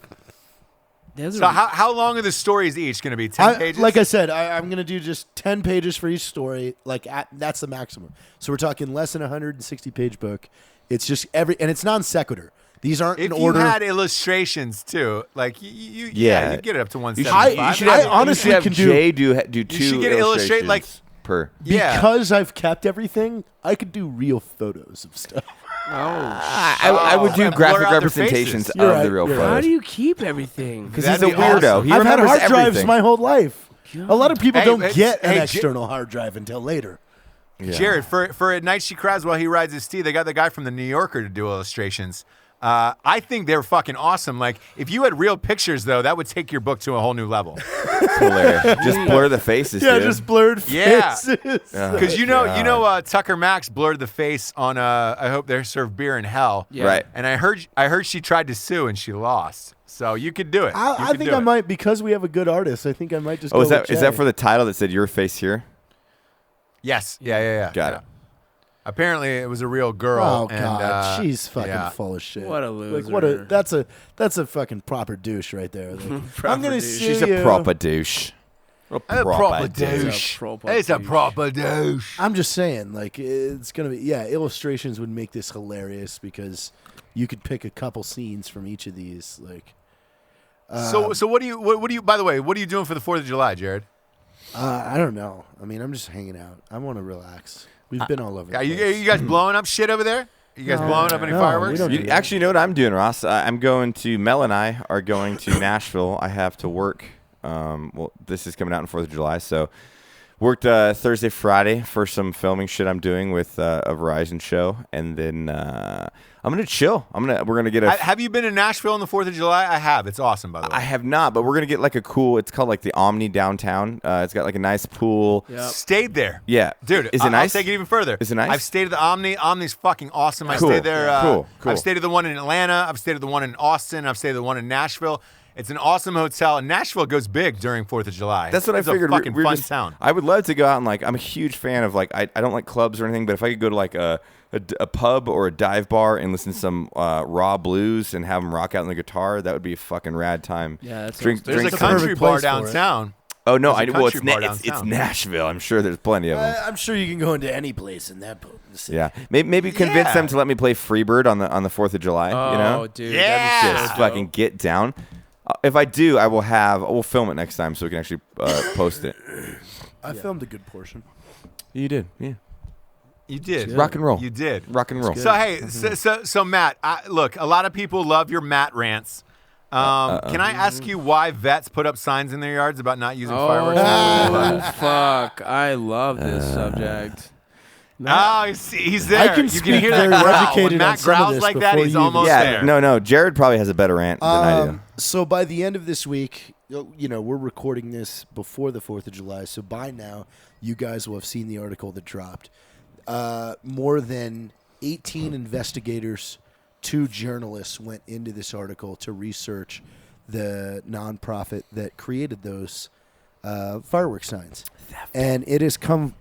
So how long are the stories each going to be? 10 pages? Like I said, I'm going to do just 10 pages for each story. That's the maximum. So we're talking less than a 160-page book. It's just and it's non sequitur. These aren't in order. If you had illustrations too, like you get it up to 175. I honestly can Jay do two. You should get illustrate like per. Because I've kept everything, I could do real photos of stuff. I would do and graphic blur out their representations faces. of the real You're photos. How do you keep everything? Because he's That'd a be weirdo. awesome. He I've had remembers hard drives everything. my whole life. A lot of people Hey, don't hey, get an hey, external hard drive until later. Yeah. Jared, for At Night She Cries While He Rides His Steed, they got the guy from the New Yorker to do illustrations. I think they're fucking awesome. Like, if you had real pictures, though, that would take your book to a whole new level. It's hilarious. Just blur the faces, Yeah, dude. just blurred Yeah. faces. Because you know, Tucker Max blurred the face on I Hope They Serve Beer in Hell. Yeah. Right. And I heard she tried to sue and she lost. So you could do it. I think I might, because we have a good artist, I think I might just go Oh, is that with Jay. for the title that said your face here? Yes. Yeah. Got it. Apparently, it was a real girl. Oh and, God, she's fucking yeah. full of shit. What a Like loser. that's a fucking proper douche right there. Like, I'm gonna douche. sue She's you. a proper douche. A proper douche. proper It's a douche. proper douche. I'm just saying, like it's gonna be illustrations would make this hilarious because you could pick a couple scenes from each of these. Like, So what do you? By the way, what are you doing for the 4th of July, Jared? I don't know. I mean, I'm just hanging out. I want to relax. We've been all over. The Are place. you guys blowing up shit over there? You guys blowing up any no, fireworks? we don't do that. Actually, you know what I'm doing, Ross? I'm going to Mel and I are going to Nashville. I have to work. Well, this is coming out on 4th of July, so worked Thursday, Friday for some filming shit I'm doing with a Verizon show, and then I'm gonna chill. We're gonna get a. Have you been to Nashville on the 4th of July? I have. It's awesome, by the way. I have not, but we're gonna get like a cool. It's called like the Omni downtown. It's got like a nice pool. Yep. Stayed there. Yeah, Dude, Is it nice? I'll take it even further. Is it nice? I've stayed at the Omni. Omni's fucking awesome. I Cool. stayed there. Cool. I've stayed at the one in Atlanta. I've stayed at the one in Austin. I've stayed at the one in Nashville. It's an awesome hotel. And Nashville goes big during 4th of July. That's what I It's figured. a fucking we're fun just, town. I would love to go out and like. I'm a huge fan of like. I don't like clubs or anything, but if I could go to like a pub or a dive bar and listen to some raw blues and have them rock out on the guitar, that would be a fucking rad time. Yeah, that drink. sounds- There's drink a some- country perfect bar place for it. downtown. Oh no! There's a Well, it's country bar it's downtown. Nashville. I'm sure there's plenty of them. I'm sure you can go into any place in that city. Yeah, maybe convince Yeah. them to let me play Freebird on the 4th of July. Oh, you know, dude. Yeah. That'd be so just dope. fucking get down. If I do, we'll film it next time so we can actually post it. I filmed a good portion. You did, yeah. You did. Rock and roll. You did. Rock and roll. So hey, so Matt, look, a lot of people love your Matt rants. Can I ask you why vets put up signs in their yards about not using fireworks? Oh, fuck. I love this subject. Oh, he's there. I can you speak can hear that very growl. educated When on Matt some of growls this like that, before he's you almost Yeah, there. no. Jared probably has a better rant than I do. So by the end of this week, you know, we're recording this before the 4th of July. So by now, you guys will have seen the article that dropped. More than 18 investigators, 2 journalists went into this article to research the nonprofit that created those fireworks signs. And it has come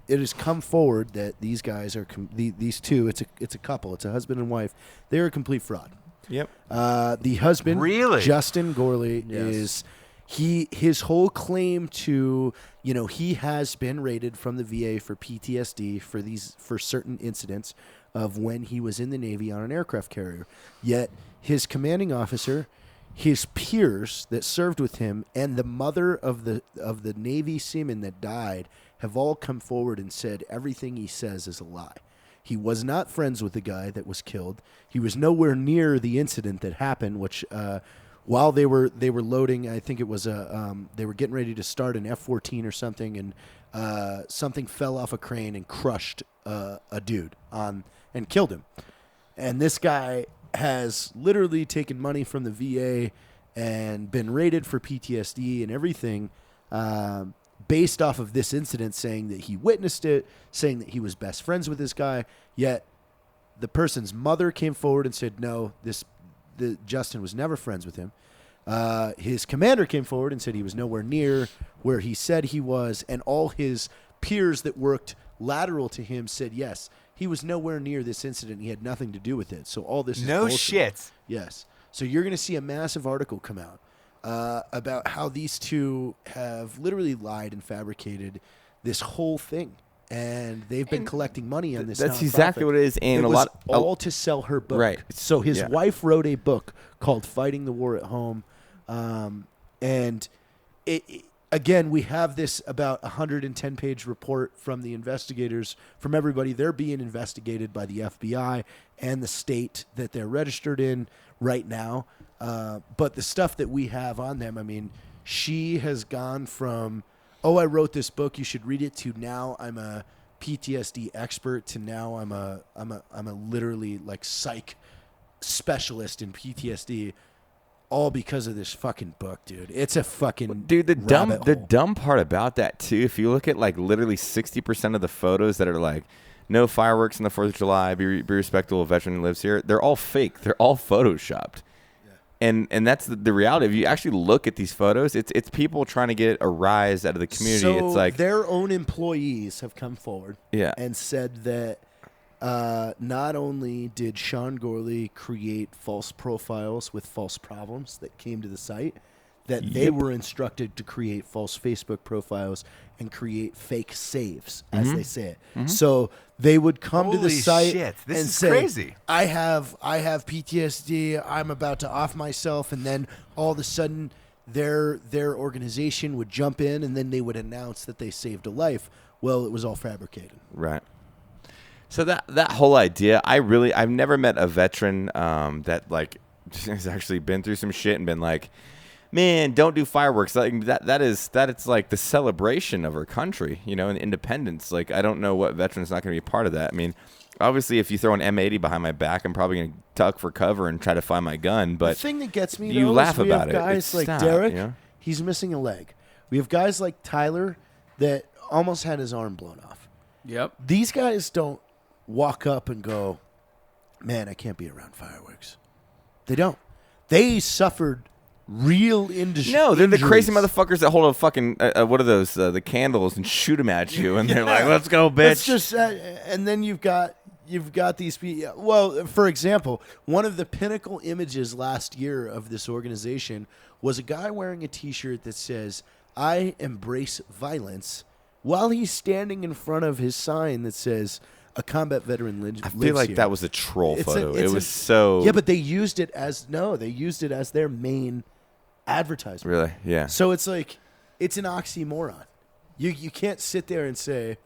forward that these guys are these two. It's a couple. It's a husband and wife. They're a complete fraud. Yep. The husband, Really? Justin Gorley, Yes. his whole claim to, you know, he has been rated from the VA for PTSD for certain incidents of when he was in the Navy on an aircraft carrier. Yet his commanding officer, his peers that served with him, and the mother of the Navy seaman that died have all come forward and said everything he says is a lie. He was not friends with the guy that was killed. He was nowhere near the incident that happened, which while they were loading, I think it was they were getting ready to start an F-14 or something, and something fell off a crane and crushed a dude and killed him. And this guy has literally taken money from the VA and been rated for PTSD and everything based off of this incident, saying that he witnessed it, saying that he was best friends with this guy. Yet the person's mother came forward and said, no, Justin was never friends with him. His commander came forward and said he was nowhere near where he said he was, and all his peers that worked lateral to him said, yes, he was nowhere near this incident. He had nothing to do with it. So all this is No bullshit. shit. Yes. So you're going to see a massive article come out about how these two have literally lied and fabricated this whole thing. And they've been collecting money on this. That's nonprofit. exactly what it is. And it a was lot all to sell her book. Right. So his Yeah. wife wrote a book called "Fighting the War at Home," and again, we have this about 110-page report from the investigators, from everybody. They're being investigated by the FBI and the state that they're registered in right now. But the stuff that we have on them, I mean, she has gone from, oh, I wrote this book, you should read it, to now I'm a PTSD expert, to now I'm a literally like psych specialist in PTSD. All because of this fucking book, dude. It's a fucking the rabbit dumb part about that too, if you look at like literally 60% of the photos that are like no fireworks on the 4th of July, be respectful of a veteran who lives here, they're all fake. They're all photoshopped. Yeah. And that's the reality. If you actually look at these photos, it's people trying to get a rise out of the community. So it's like their own employees have come forward and said that not only did Sean Gorley create false profiles with false problems that came to the site, that they were instructed to create false Facebook profiles and create fake saves, as they say it. So they would come to the Holy site shit, this and is say, crazy. I have PTSD, I'm about to off myself, and then all of a sudden their organization would jump in and then they would announce that they saved a life. Well, it was all fabricated. Right. So that whole idea, I've never met a veteran that like has actually been through some shit and been like, man, don't do fireworks. Like it's like the celebration of our country, you know, and independence. Like, I don't know what veteran's not going to be a part of that. I mean, obviously, if you throw an M80 behind my back, I'm probably going to duck for cover and try to find my gun. But the thing that gets me, you though, laugh is we about have it. guys It's like stop, Derek, you know? he's missing a leg. We have guys like Tyler that almost had his arm blown off. Yep. These guys don't walk up and go, man, I can't be around fireworks. They don't. They suffered real injuries. No, they're the crazy motherfuckers that hold a fucking what are those? The candles and shoot them at you, and they're like, "Let's go, bitch." It's just, and then you've got these people. Well, for example, one of the pinnacle images last year of this organization was a guy wearing a T-shirt that says, "I embrace violence," while he's standing in front of his sign that says, "A combat veteran lives here." I feel like that was a troll photo. It was yeah, but they used it as their main advertisement. Really, yeah. So it's like, it's an oxymoron. You can't sit there and say,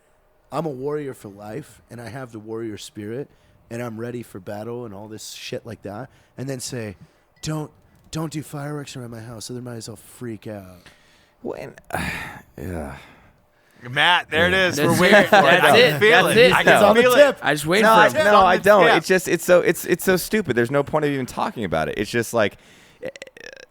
I'm a warrior for life and I have the warrior spirit and I'm ready for battle and all this shit like that, and then say, don't do fireworks around my house, otherwise I'll freak out. When, yeah. Matt, there it is. That's We're waiting for it. That's I can it. feel That's it. it. I It's can on the feel tip. it. I just waited No, for I, him. no, I don't. Yeah. It's just it's so stupid. There's no point of even talking about it. It's just like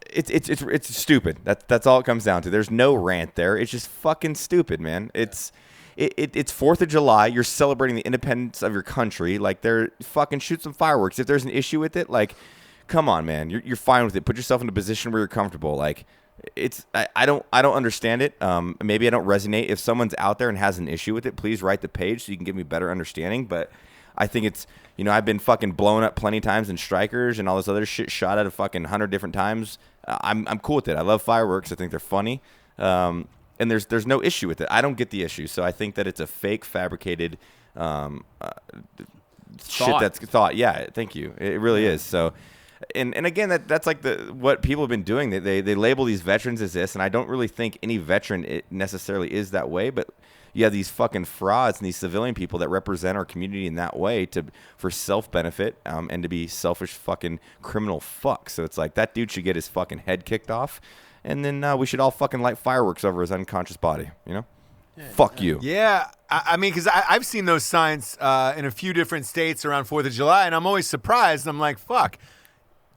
it's stupid. That's all it comes down to. There's no rant there. It's just fucking stupid, man. It's 4th of July. You're celebrating the independence of your country. Like, they're fucking shoot some fireworks. If there's an issue with it, like, come on, man. You're fine with it. Put yourself in a position where you're comfortable. Like, I don't understand it. Maybe I don't resonate. If someone's out there and has an issue with it, please write the page so you can give me better understanding. But I think it's, you know, I've been fucking blown up plenty of times in strikers and all this other shit, shot at a fucking 100 different times. I'm cool with it. I love fireworks. I think they're funny. And there's no issue with it. I don't get the issue. So I think that it's a fake, fabricated shit that's thought. Yeah, thank you. It really is. So. And again, that's like what people have been doing. They label these veterans as this, and I don't really think any veteran necessarily is that way. But you have these fucking frauds and these civilian people that represent our community in that way for self benefit and to be selfish fucking criminal fucks. So it's like, that dude should get his fucking head kicked off, and then we should all fucking light fireworks over his unconscious body. You know, fuck you. Yeah, I mean, because I've seen those signs in a few different states around 4th of July, and I'm always surprised. I'm like, fuck.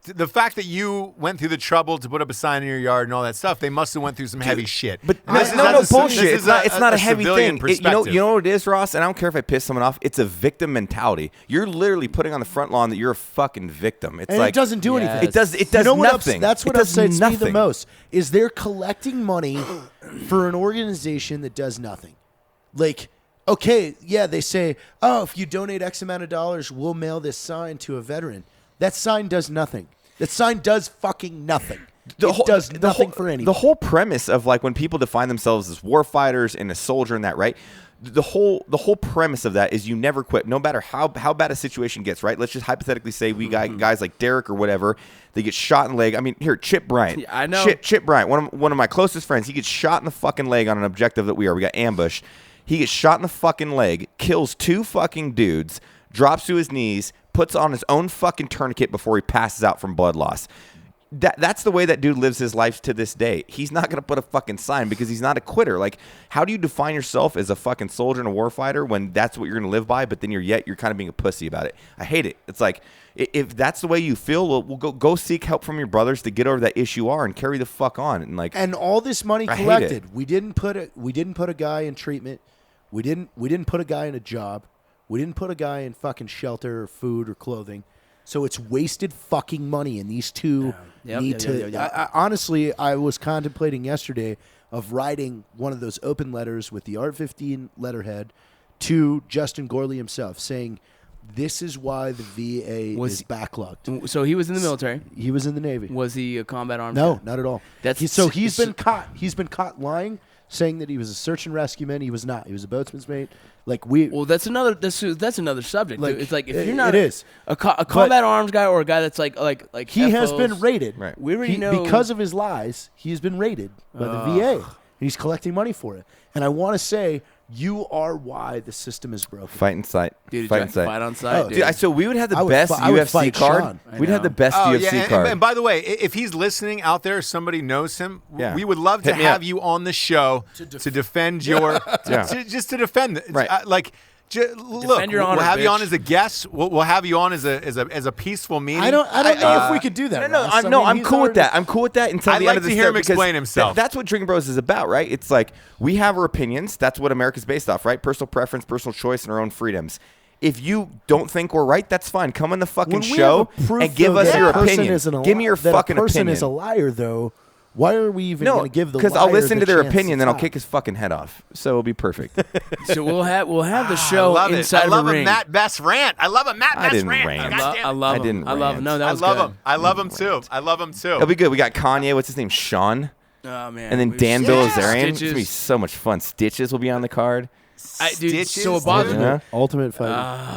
The fact that you went through the trouble to put up a sign in your yard and all that stuff, they must have went through some heavy shit. But This no is bullshit. this It's is not a heavy civilian thing. You know what it is, Ross? And I don't care if I piss someone off. It's a victim mentality. You're literally putting on the front lawn that you're a fucking victim. It's And like, it doesn't do anything. It does. It does You know what nothing. that's what It does upsets me the nothing. most, is they're collecting money for an organization that does nothing. Like, okay, yeah, they say, oh, if you donate X amount of dollars, we'll mail this sign to a veteran. That sign does nothing. That sign does fucking nothing. does nothing for anyone. The whole premise of like when people define themselves as war fighters and a soldier and that, right? The whole premise of that is you never quit, no matter how bad a situation gets, right? Let's just hypothetically say we got guys like Derek or whatever, they get shot in the leg. I mean, here, Chip Bryant. Yeah, I know. Chip Bryant, one of my closest friends, he gets shot in the fucking leg on an objective that we got ambushed. He gets shot in the fucking leg, kills 2 fucking dudes, drops to his knees, puts on his own fucking tourniquet before he passes out from blood loss. That's the way that dude lives his life to this day. He's not going to put a fucking sign because he's not a quitter. Like, how do you define yourself as a fucking soldier and a warfighter when that's what you're going to live by, but then you're kind of being a pussy about it? I hate it. It's like, if that's the way you feel, well go seek help from your brothers to get over that issue and carry the fuck on. And all this money I hate collected, it. we didn't put a guy in treatment. We didn't put a guy in a job. We didn't put a guy in fucking shelter or food or clothing. So it's wasted fucking money, and these two need to. Honestly, I was contemplating yesterday of writing one of those open letters with the Art 15 letterhead to Justin Gorley himself, saying, "This is why the VA is backlogged." So he was in the military. He was in the Navy. Was he a combat arms? No, guy? not at all. He's been caught. He's been caught lying, saying that he was a search and rescue man. He was not. He was a boatsman's mate. Well, that's another subject. Like, It's like if you're not it is. a combat arms guy or a guy that's like he has FOs, been raided. Right. We already know because of his lies. He's been raided by the VA, and he's collecting money for it. And I want to say, you are why the system is broken. fight in sight. Dude, fight in sight. fight on site. Oh, dude. So we would have the I would best I would UFC fight card. Sean. We'd have the best Oh, UFC yeah, card. and by the way, if he's listening out there, somebody knows him. Yeah. We would love to Hit me have up. you on the show to defend your, just to defend. Right. Look, your honor, we'll have you bitch. on as a guest. We'll have you on as a peaceful meeting. I don't know if we could do that. No, Ross. I'm he's cool with already- that. I'm cool with that until I'd the like end of to the hear him because explain himself. That's what Drinkin' Bros is about, right? It's like we have our opinions. That's what America's based off, right? Personal preference, personal choice, and our own freedoms. If you don't think we're right, that's fine. Come on the fucking When we show have proof, and give though, us that your a person opinion. isn't a Give me your that fucking a person opinion. is a liar, though. Why are we even going to give the liar because I'll listen the to their chance opinion, to then I'll talk? kick his fucking head off. So it'll be perfect. So we'll have the show I love inside it. I love of a a ring. Matt Best rant. I love a Matt I Best didn't rant. rant. Goddamn. I love him. didn't I love him. rant. No, that I was love good. him. I love him too. I love him too. It'll be good. We got Kanye. What's his name? Sean. Oh man. And then We- Dan Bilzerian. It's going to Stitches. be so much fun. Stitches will be on the card. Dude, Stitches, so it bothers dude. me. Yeah. Ultimate fight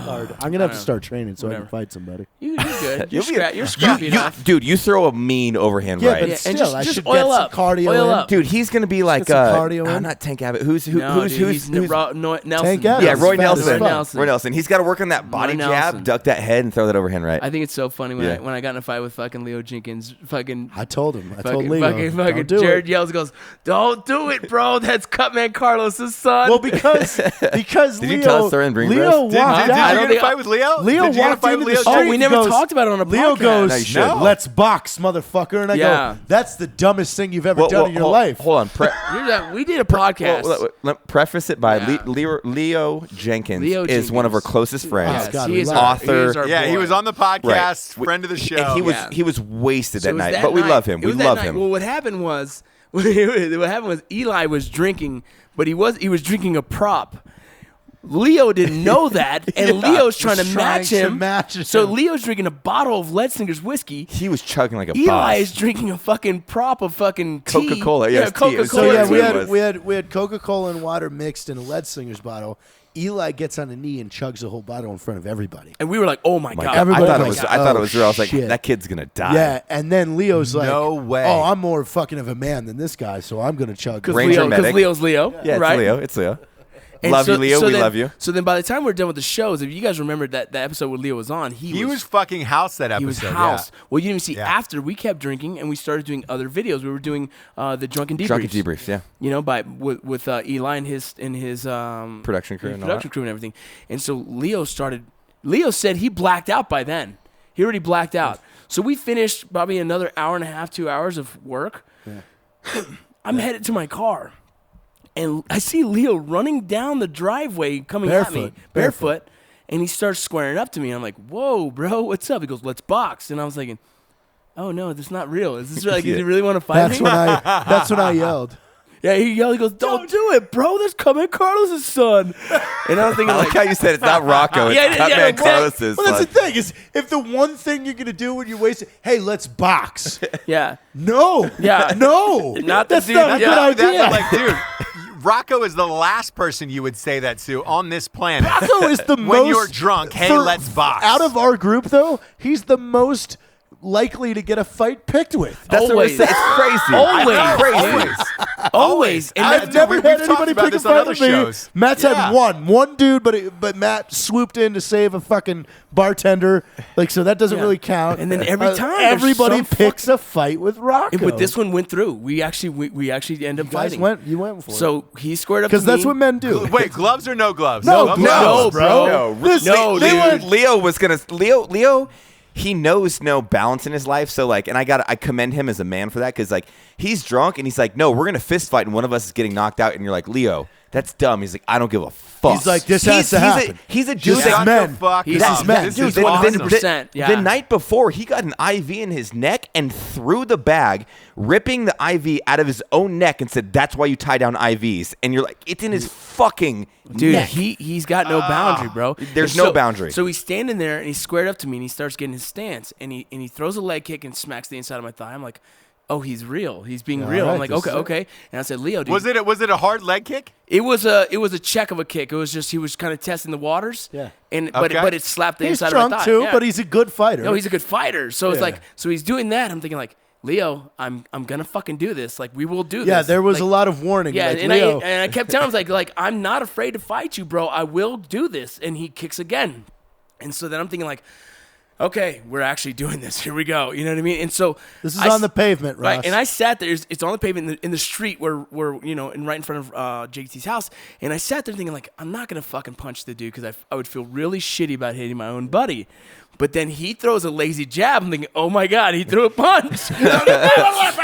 card. I'm going to have to start training so I Whatever. can fight somebody. You're good. You'll be- You're scrappy enough. Dude, you throw a mean overhand Yeah, right. but Yeah, and still, just- I just should oil get up. some cardio Oil in. up. Dude, he's gonna be like get some cardio in. not Tank Abbott. Who's No, dude, he's Nelson? Nelson. Abbott. Yeah, He's Roy fat as Nelson. fuck. Roy Nelson. He's got to work on that body Roy jab, Nelson. duck that head, and throw that overhand right. I think it's so funny when Yeah. I got in a fight with fucking Leo Jenkins. Fucking I told him. I told fucking Leo. fucking don't do Jared it. yells, goes, "Don't do it, bro. That's Cutman Carlos's son." Well, because Did Leo, you tell us during Ring Leo Roast? walked Did I you don't out. get a think- fight with Leo? Leo Did you get a walked fight into with the Leo? Oh, street. we and never goes- talked about it on a Leo podcast. goes, No, you should. "Let's box, motherfucker," and I Yeah. go, "That's the dumbest thing you've ever done in your life." Hold on. We did a podcast. Let preface it by Yeah. Leo Jenkins Leo is one of our Jenkins. closest friends. Yes, God, he we is love our, him. he is our Yeah, he boy. was on the podcast, Right. friend of the show. And he was wasted So that it was night, that but we night. love him. It We was that love night. him. Well, what happened was Eli was drinking, but he was drinking a prop. Leo didn't know that, and Leo's trying to match him. So Leo's drinking a bottle of Leadsinger's whiskey. He was chugging like a Eli boss. is drinking a fucking prop of fucking tea. Coca-Cola, yes, tea. Coca-Cola. So yeah, That's we what it had was. we had Coca-Cola and water mixed in a Lead Singer's bottle. Eli gets on a knee and chugs the whole bottle in front of everybody. And we were like, "Oh my My god!" God. Everybody I was like, thought it was real. I was like, shit. that kid's gonna die. Yeah, and then Leo's like, No way. Oh, I'm more fucking of a man than this guy, so I'm gonna chug." Because Ranger medic. Leo's Leo. Yeah, it's right? Leo. It's Leo. And Love so- you, Leo. so We then- love you. So then, by the time we're done with the shows, if you guys remember that episode where Leo was on, He was fucking house that episode. he was house. Yeah. Well, you didn't even see. Yeah. After we kept drinking and we started doing other videos, we were doing the drunken debriefs. Drunken debriefs. Yeah. You know, with Eli and his Production crew his and all production that. crew and everything. And so Leo said he blacked out by then. He already blacked out. So we finished probably another hour and a half, 2 hours of work. I'm headed to my car. And I see Leo running down the driveway coming at me, barefoot, and he starts squaring up to me. I'm like, "Whoa, bro, what's up?" He goes, "Let's box." And I was thinking, "Oh no, this is not real. Is this like? Does he really want to fight That's me?" when I yelled. Yeah, he yelled. He goes, "Don't do it, bro. That's Carmen Carlos' son." And I was thinking, I like how you said it's not Rocco. It's Cutman Carlos's. Well, that's son. the thing is, if the one thing you're gonna do when you waste it, hey, let's box. yeah, No. Yeah. No. Not the that's dude- not a yeah, good idea. Like, dude, Rocco is the last person you would say that to on this planet. Rocco is the most. When you're drunk, hey, let's box. Out of our group, though, he's the most likely to get a fight picked with. That's what we're Always. saying. It's crazy. Always. Always. And I've that's- never we've had talked anybody about pick a this on fight other with me. shows. Matt's Yeah. had one dude, but Matt swooped in to save a fucking bartender. Like, so that doesn't Yeah. really count. And then every time there's everybody some picks a fight with Rocco. But this one went through. We actually end up you guys fighting. you went for it. So he squared up to Because that's me. what men do. Wait, gloves or no gloves? No, Gloves? No, gloves, bro. No, Listen, no, they dude. were- Leo was gonna. Leo. He knows no balance in his life, so like, and I commend him as a man for that because like he's drunk and he's like, no, we're gonna fist fight and one of us is getting knocked out, and you're like, Leo, that's dumb. He's like, I don't give a fuck. He's like, this has to happen. He's a dude This that is men. He's That's men. This Dude, is dude, awesome. 100%. Yeah. The night before, he got an IV in his neck and threw the bag, ripping the IV out of his own neck and said, that's why you tie down IVs. And you're like, it's in his fucking Dude, neck. he's got no boundary, bro. There's And no boundary. So he's standing there and he's squared up to me and he starts getting his stance and he throws a leg kick and smacks the inside of my thigh. I'm like, oh, he's real. He's being real. right, I'm like, this okay, is it. okay. And I said, Leo, dude. Was it a hard leg kick? It was a check of a kick. It was just he was kind of testing the waters. Yeah. And Okay. but it slapped the He's inside drunk of my thigh. too, Yeah. but he's a good fighter. No, he's a good fighter. So it's Yeah. like, so he's doing that. I'm thinking like, Leo, I'm gonna fucking do this. Like we will do this. yeah, there was Like, a lot of warning. Yeah, like, and Leo, I kept telling him like I'm not afraid to fight you, bro. I will do this. And he kicks again. And so then I'm thinking like, okay, we're actually doing this. Here we go. You know what I mean? And so this is I on s- the pavement, Ross. Right, and I sat there. It's on the pavement in the street where you know, and right in front of JT's house. And I sat there thinking like, I'm not gonna fucking punch the dude because I would feel really shitty about hitting my own buddy. But then he throws a lazy jab. I'm thinking, oh my god, he threw a punch.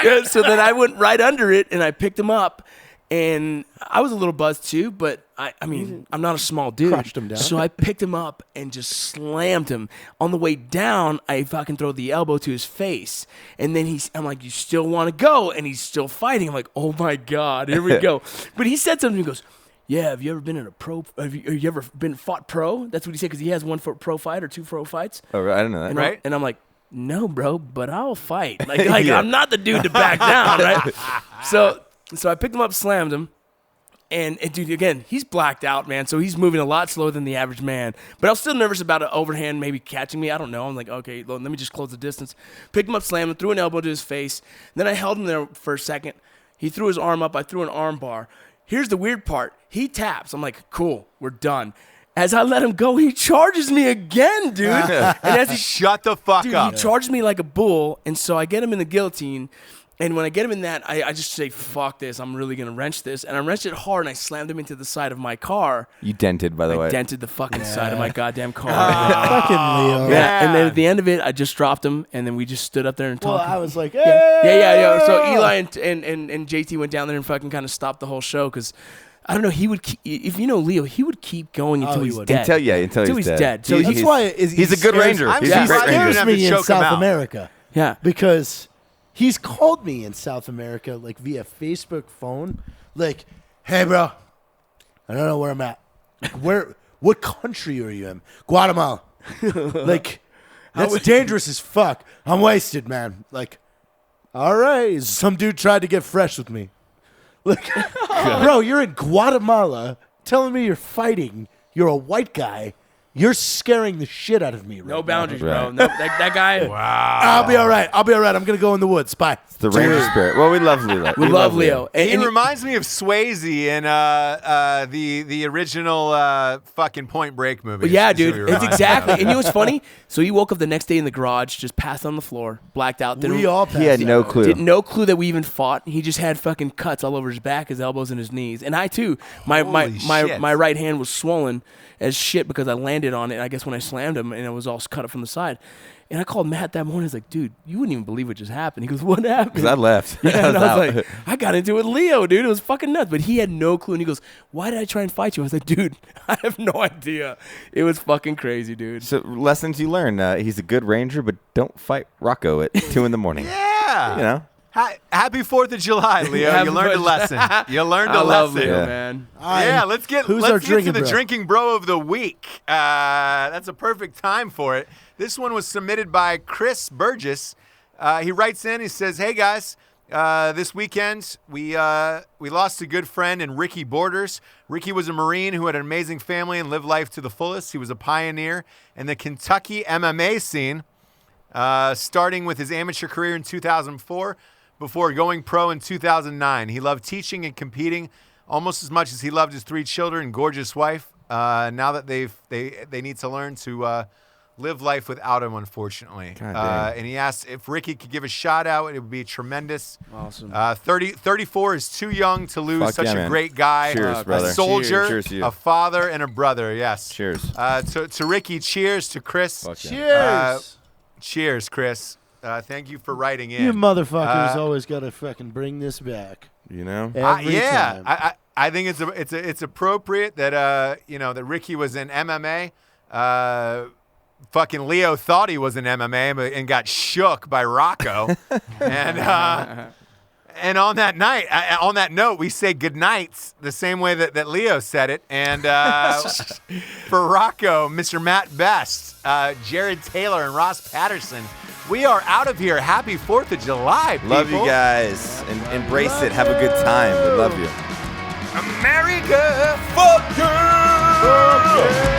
Yeah, so then I went right under it and I picked him up. And I was a little buzzed too, but I mean, I'm not a small dude. Crushed him down. So I picked him up and just slammed him. On the way down, I fucking throw the elbow to his face. And then I'm like, you still want to go? And he's still fighting. I'm like, oh my God, here we go. But he said something, he goes, yeah, have you ever been in a pro? Have you ever been fought pro? That's what he said because he has one for pro fight or 2 pro fights. Oh, I don't know that. And Right. And I'm like, no, bro, but I'll fight. Like Yeah. I'm not the dude to back down, right? So I picked him up, slammed him. And dude, again, he's blacked out, man. So he's moving a lot slower than the average man. But I was still nervous about an overhand maybe catching me. I don't know. I'm like, okay, let me just close the distance. Picked him up, slammed him, threw an elbow to his face. Then I held him there for a second. He threw his arm up. I threw an arm bar. Here's the weird part. He taps. I'm like, cool, we're done. As I let him go, he charges me again, dude. And as he Shut the fuck Dude, up. he charged me like a bull, and so I get him in the guillotine, and when I get him in that, I just say, fuck this, I'm really going to wrench this, and I wrenched it hard, and I slammed him into the side of my car. You dented, by the I way. dented the fucking side of my goddamn car. fucking Leo. Yeah, and then man. at the end of it, I just dropped him, and then we just stood up there and Well, talked. I was like, hey! Yeah. So Eli and JT went down there and fucking kind of stopped the whole show, because I don't know, he would keep, if you know Leo, he would keep going until he he's would. dead. Until he's dead. So That's he's, why he's a good ranger. I'm He's a surprised great you didn't ranger. have to me in choke him South out. America yeah. because he's called me in South America like via Facebook phone, like, hey, bro, I don't know where I'm at. Like, what country are you in? Guatemala. Like, that's dangerous as fuck. I'm wasted, man. Like, all right, some dude tried to get fresh with me. Like, bro, you're in Guatemala telling me you're fighting. You're a white guy. You're scaring the shit out of me right No now. boundaries, bro. Right. No, that guy. I'll be all right. I'm going to go in the woods. Bye. The ranger spirit. Well, we love Leo. We love Leo. He And reminds me of Swayze in the original fucking Point Break movie. But yeah, is who dude, he it's reminds me exactly. of. And you know what's funny? So he woke up the next day in the garage, just passed on the floor, blacked out. We all He had passed no out. clue. Didn't no clue that we even fought. He just had fucking cuts all over his back, his elbows, and his knees. And I too, my Holy shit. right hand was swollen as shit because I landed on it. I guess when I slammed him, and it was all cut up from the side. And I called Matt that morning. I was like, dude, you wouldn't even believe what just happened. He goes, what happened? Because I left. Yeah, and I out. was like, I got into it with Leo, dude. It was fucking nuts. But he had no clue. And he goes, why did I try and fight you? I was like, dude, I have no idea. It was fucking crazy, dude. So lessons you learn. He's a good ranger, but don't fight Rocco at 2 in the morning. Yeah. You know. Happy 4th of July, Leo. Happy You learned a 4th. lesson. You learned I a love lesson. Leo, Yeah. man. Yeah, let's get Who's our to drinking the bro? drinking bro of the week. That's a perfect time for it. This one was submitted by Chris Burgess. He writes in. He says, "Hey guys, this weekend we lost a good friend in Ricky Borders. Ricky was a Marine who had an amazing family and lived life to the fullest. He was a pioneer in the Kentucky MMA scene, starting with his amateur career in 2004." Before going pro in 2009. He loved teaching and competing almost as much as he loved his 3 children and gorgeous wife. Now that they need to learn to live life without him, unfortunately. God damn. And he asked if Ricky could give a shout out. It would be tremendous. Awesome. 34 is too young to lose Fuck such yeah, a man. great guy. Cheers, brother. A soldier, Cheers to you. a father, and a brother. Yes. Cheers. To Ricky, cheers. To Chris, Fuck yeah. Cheers. cheers, Chris. Thank you for writing in. You motherfuckers always got to fucking bring this back. You know? Every time. I think it's appropriate that that Ricky was in MMA. Fucking Leo thought he was in MMA and got shook by Rocco. And on that night, on that note, we say good nights the same way that Leo said it. And for Rocco, Mr. Matt Best, Jared Taylor, and Ross Patterson, we are out of here. Happy 4th of July, people. Love you guys. And embrace it. Have a good time. We love you. America, fuck you!